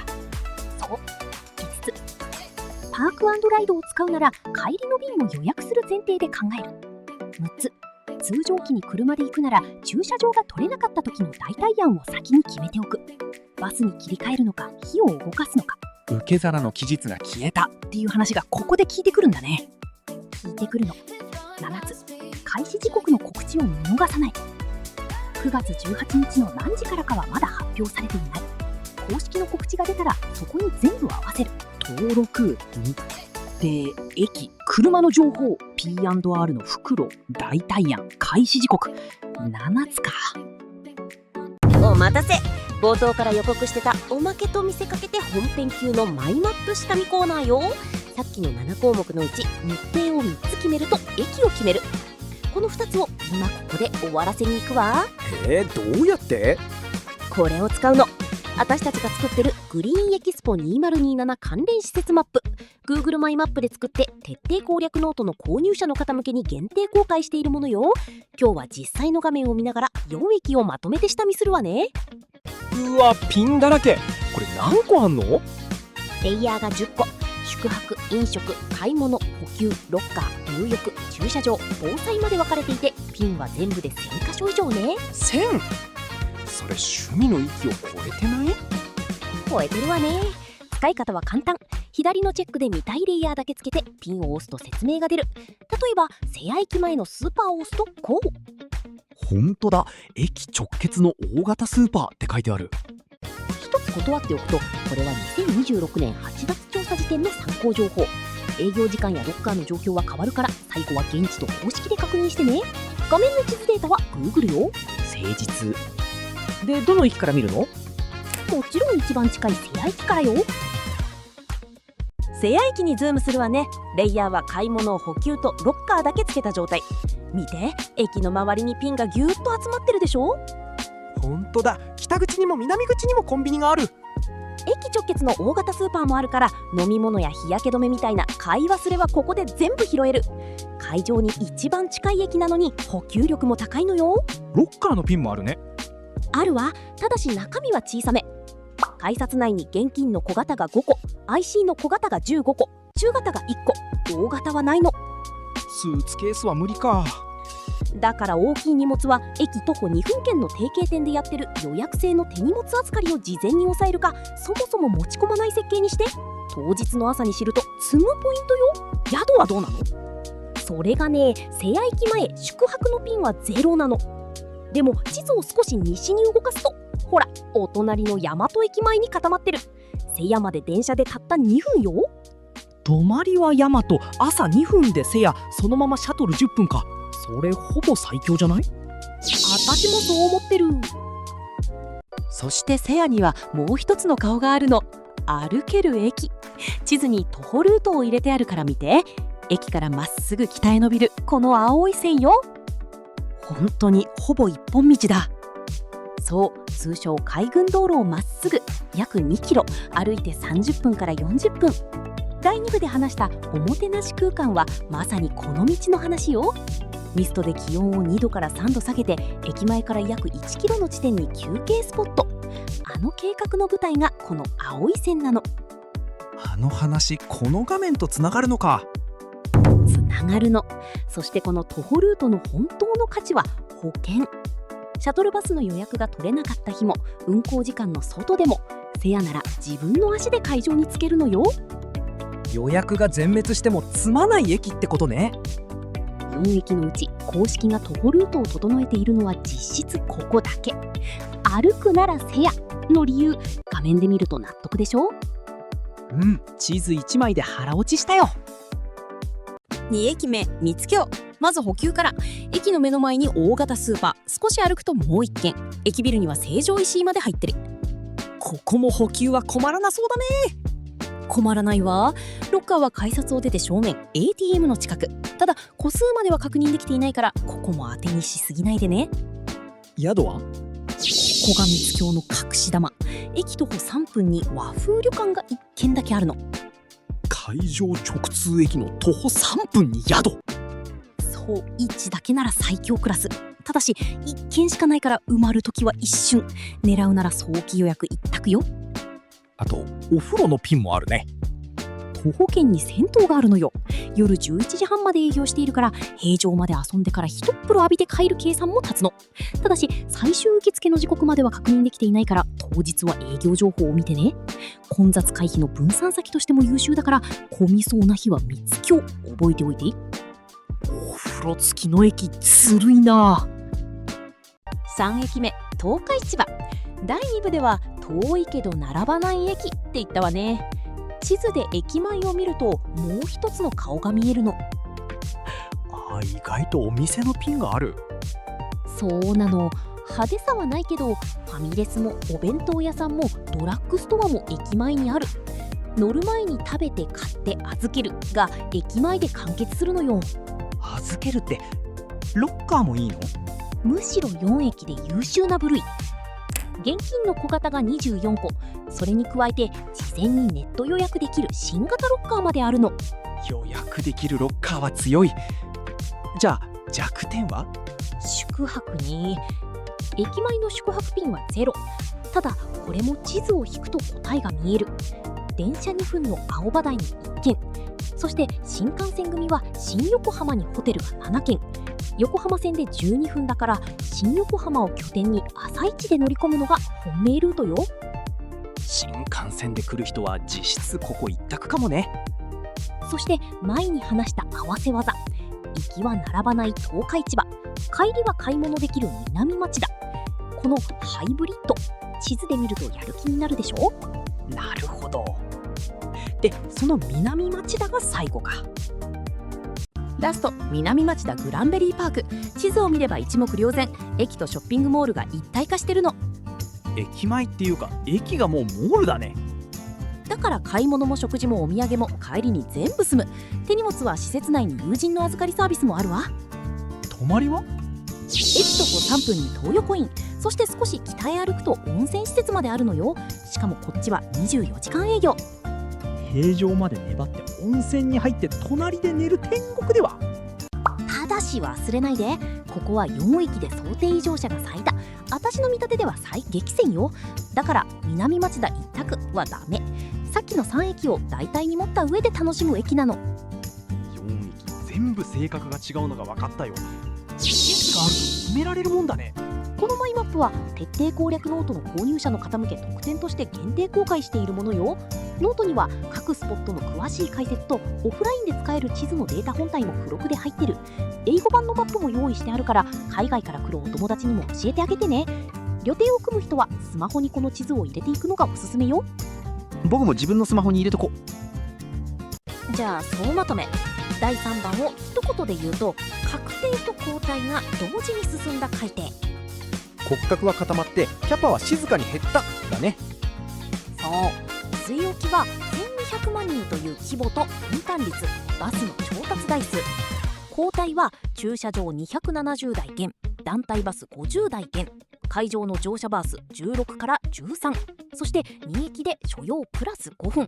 そう。5つ、パーク&ライドを使うなら帰りの便を予約する前提で考える。6つ、通常期に車で行くなら駐車場が取れなかった時の代替案を先に決めておく。バスに切り替えるのか火を動かすのか。受け皿の期日が消えたっていう話がここで聞いてくるんだね。聞いてくるの。7つ、開始時刻の告知を見逃さない。9月18日の何時からかはまだ発表されていない。公式の告知が出たらそこに全部合わせる。登録、日程、駅、車の情報、 P&R の袋、代替案、開始時刻、7つか。お待たせ。冒頭から予告してたおまけと見せかけて本編級のマイマップ下見コーナーよ。さっきの7項目のうち日程を3つ決めると駅を決める。この2つを今ここで終わらせに行くわ。どうやって？これを使うの。私たちが作ってるグリーンエキスポ2027関連施設マップ、 Google マイマップで作って徹底攻略ノートの購入者の方向けに限定公開しているものよ。今日は実際の画面を見ながら4駅をまとめて下見するわね。うわ、ピンだらけ。これ何個あんの？レイヤーが10個。宿泊、飲食、買い物、補給、ロッカー、入浴、駐車場、防災まで分かれていて、ピンは全部で1000箇所以上ね。 1000？ それ趣味の域を超えてない？超えてるわね。使い方は簡単。左のチェックで見たいレイヤーだけつけてピンを押すと説明が出る。例えば瀬谷駅前のスーパーを押すとこう。ほんとだ、駅直結の大型スーパーって書いてある。一つ断っておくと、これは2026年8月調査時点の参考情報。営業時間やロッカーの状況は変わるから、最後は現地と公式で確認してね。画面の地図データは Google よ。誠実で、どの駅から見るの？もちろん一番近い瀬谷駅からよ。瀬谷駅にズームするわね。レイヤーは買い物、補給とロッカーだけつけた状態。見て、駅の周りにピンがぎゅーっと集まってるでしょ。ほんとだ、北口にも南口にもコンビニがある。駅直結の大型スーパーもあるから、飲み物や日焼け止めみたいな買い忘れはここで全部拾える。会場に一番近い駅なのに補給力も高いのよ。ロッカーのピンもあるね。あるわ。ただし中身は小さめ。改札内に現金の小型が5個、 IC の小型が15個、中型が1個、大型はないの。スーツケースは無理か。だから大きい荷物は駅徒歩2分圏の定型店でやってる予約制の手荷物預かりを事前に抑えるか、そもそも持ち込まない設計にして、当日の朝に知ると積むポイントよ。宿はどうなの？それがね、瀬谷駅前宿泊のピンは0なの。でも地図を少し西に動かすとほら、お隣の大和駅前に固まってる。瀬谷まで電車でたった2分よ。泊まりは大和、朝2分で瀬谷、そのままシャトル10分か。それほぼ最強じゃない？私もそう思ってる。そして瀬谷にはもう一つの顔があるの。歩ける駅。地図に徒歩ルートを入れてあるから見て。駅からまっすぐ北へ伸びるこの青い線よ。本当にほぼ一本道だ。そう、通称海軍道路をまっすぐ約2キロ歩いて30分から40分。第2部で話したおもてなし空間はまさにこの道の話よ。ミストで気温を2度から3度下げて駅前から約1キロの地点に休憩スポット。あの計画の舞台がこの青い線なの。あの話、この画面とつながるのか。つながるの。そしてこの徒歩ルートの本当の価値は保険。シャトルバスの予約が取れなかった日も運行時間の外でも瀬谷なら自分の足で会場に着けるのよ。予約が全滅しても積まない駅ってことね。4駅のうち公式が徒歩ルートを整えているのは実質ここだけ。歩くなら瀬谷の理由、画面で見ると納得でしょ。地図1枚で腹落ちしたよ。2駅目三つ京。まず補給から。駅の目の前に大型スーパー、少し歩くともう1軒。駅ビルには成城石井まで入ってる。ここも補給は困らなそうだね。困らないわ。ロッカーは改札を出て正面 ATM の近く。ただ個数までは確認できていないからここも当てにしすぎないでね。宿は？ここが三つ京の隠し玉。駅徒歩3分に和風旅館が1軒だけあるの。会場直通駅の徒歩3分に宿。そう、位置だけなら最強クラス。ただし1軒しかないから埋まるときは一瞬。狙うなら早期予約一択よ。あとお風呂のピンもあるね。徒歩圏に銭湯があるのよ。夜11時半まで営業しているから平常まで遊んでから一風呂浴びて帰る計算も立つの。ただし最終受付の時刻までは確認できていないから当日は営業情報を見てね。混雑回避の分散先としても優秀だから混みそうな日は三つ京覚えておいて。お風呂付きの駅ずるいな。3駅目東海市場。第2部では遠いけど並ばない駅って言ったわね。地図で駅前を見るともう一つの顔が見えるの。意外とお店のピンがある。そうなの。派手さはないけどファミレスもお弁当屋さんもドラッグストアも駅前にある。乗る前に食べて買って預けるが駅前で完結するのよ。預けるってロッカーもいいの？むしろ4駅で優秀な部類。現金の小型が24個、それに加えて事前にネット予約できる新型ロッカーまであるの。予約できるロッカーは強い。じゃあ弱点は？宿泊ね。駅前の宿泊ピンはゼロ。ただこれも地図を引くと答えが見える。電車2分の青葉台に1軒、そして新幹線組は新横浜にホテルが7軒。横浜線で12分だから新横浜を拠点に朝一で乗り込むのが本命ルートよ。新幹線で来る人は実質ここ一択かもね。そして前に話した合わせ技。行きは並ばない東海市場、帰りは買い物できる南町田。このハイブリッド、地図で見るとやる気になるでしょ。なるほど。で、その南町田が最後か。ラスト南町田グランベリーパーク。地図を見れば一目瞭然。駅とショッピングモールが一体化してるの。駅前っていうか駅がもうモールだね。だから買い物も食事もお土産も帰りに全部済む。手荷物は施設内に友人の預かりサービスもあるわ。泊まりは？駅徒歩3分に東横イン、そして少し北へ歩くと温泉施設まであるのよ。しかもこっちは24時間営業。平常まで粘って温泉に入って隣で寝る天国では。ただし忘れないで、ここは4駅で想定以上者が最多。私の見立てでは最激戦よ。だから南町田一択はダメ。さっきの3駅を大体に持った上で楽しむ駅なの。4駅全部性格が違うのが分かったよ。GPS があると決められるもんだね。このマイマップは徹底攻略ノートの購入者の方向け特典として限定公開しているものよ。ノートには各スポットの詳しい解説とオフラインで使える地図のデータ本体も付録で入ってる。英語版のマップも用意してあるから海外から来るお友達にも教えてあげてね。予定を組む人はスマホにこの地図を入れていくのがおすすめよ。僕も自分のスマホに入れとこ。じゃあ総まとめ。第3番を一言で言うと、確定と交代が同時に進んだ改定。骨格は固まってキャパは静かに減っただね。そう、据え置きは1200万人という規模と分担率、バスの調達台数。交代は駐車場270台減、団体バス50台減、会場の乗車バース16から13、そして2駅で所要プラス5分。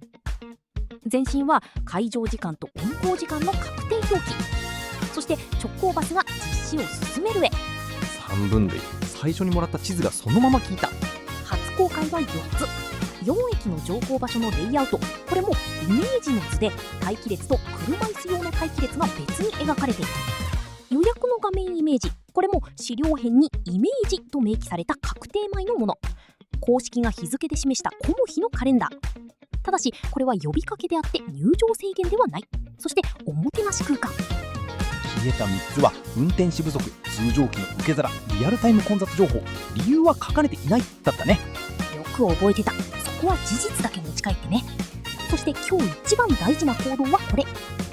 前進は会場時間と運行時間の確定表記、そして直行バスが実施を進めるへ。3分類、最初にもらった地図がそのまま効いた。初公開は4つ。4駅の乗降場所のレイアウト、これもイメージの図で待機列と車椅子用の待機列が別に描かれている。予約の画面イメージ、これも資料編にイメージと明記された確定前のもの。公式が日付で示したこの日のカレンダー。ただしこれは呼びかけであって入場制限ではない。そしておもてなし空間。消えた3つは運転士不足、通常期の受け皿、リアルタイム混雑情報、理由は書かれていないだったね。よく覚えてた。そこは事実だけ持ち帰ってね。そして今日一番大事な行動はこれ。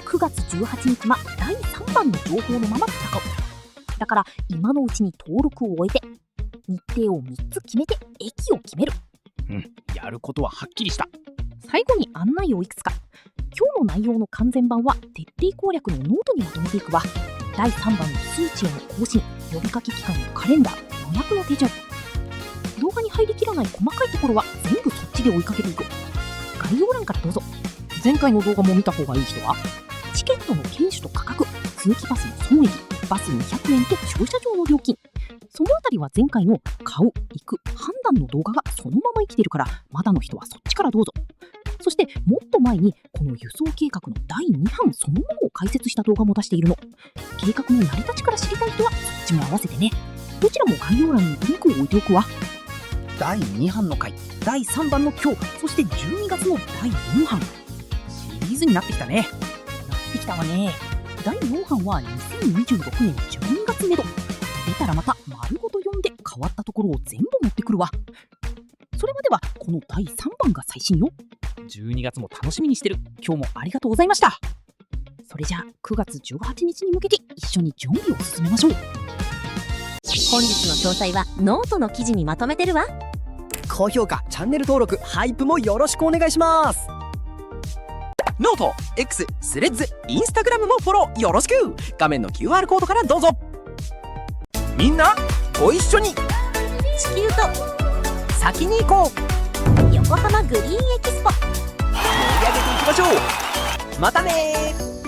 9月18日は第3番の情報のまま戦う。だから今のうちに登録を終えて、日程を3つ決めて駅を決める。やることははっきりした。最後に案内をいくつか。今日の内容の完全版は徹底攻略のノートにまとめていくわ。第3番の数値への更新、呼びかけ期間のカレンダー、予約の手順。動画に入りきらない細かいところは全部そっちで追いかけていく。概要欄からどうぞ。前回の動画も見た方がいい人は、チケットの券種と価格、通期バスの損益、バス200円と駐車場の料金。そのあたりは前回の買う、行く、判断の動画がそのまま生きてるから、まだの人はそっちからどうぞ。そしてもっと前にこの輸送計画の第2版そのものを解説した動画も出しているの。計画の成り立ちから知りたい人はそっちも合わせてね。どちらも概要欄にリンクを置いておくわ。第2版の回、第3版の今日、そして12月の第4版。シリーズになってきたね。なってきたわね。第4版は2026年12月めど。出たらまた丸ごと読んで変わったところを全部持ってくるわ。それまではこの第3版が最新よ。12月も楽しみにしてる。今日もありがとうございました。それじゃあ9月18日に向けて一緒に準備を進めましょう。本日の詳細はノートの記事にまとめてるわ。高評価、チャンネル登録、ハイプもよろしくお願いします。ノート、X、スレッズ、インスタグラムもフォローよろしく。画面の QR コードからどうぞ。みんなご一緒に地球と先に行こう。横浜グリーンエキスポ、盛り上げていきましょう。またねー。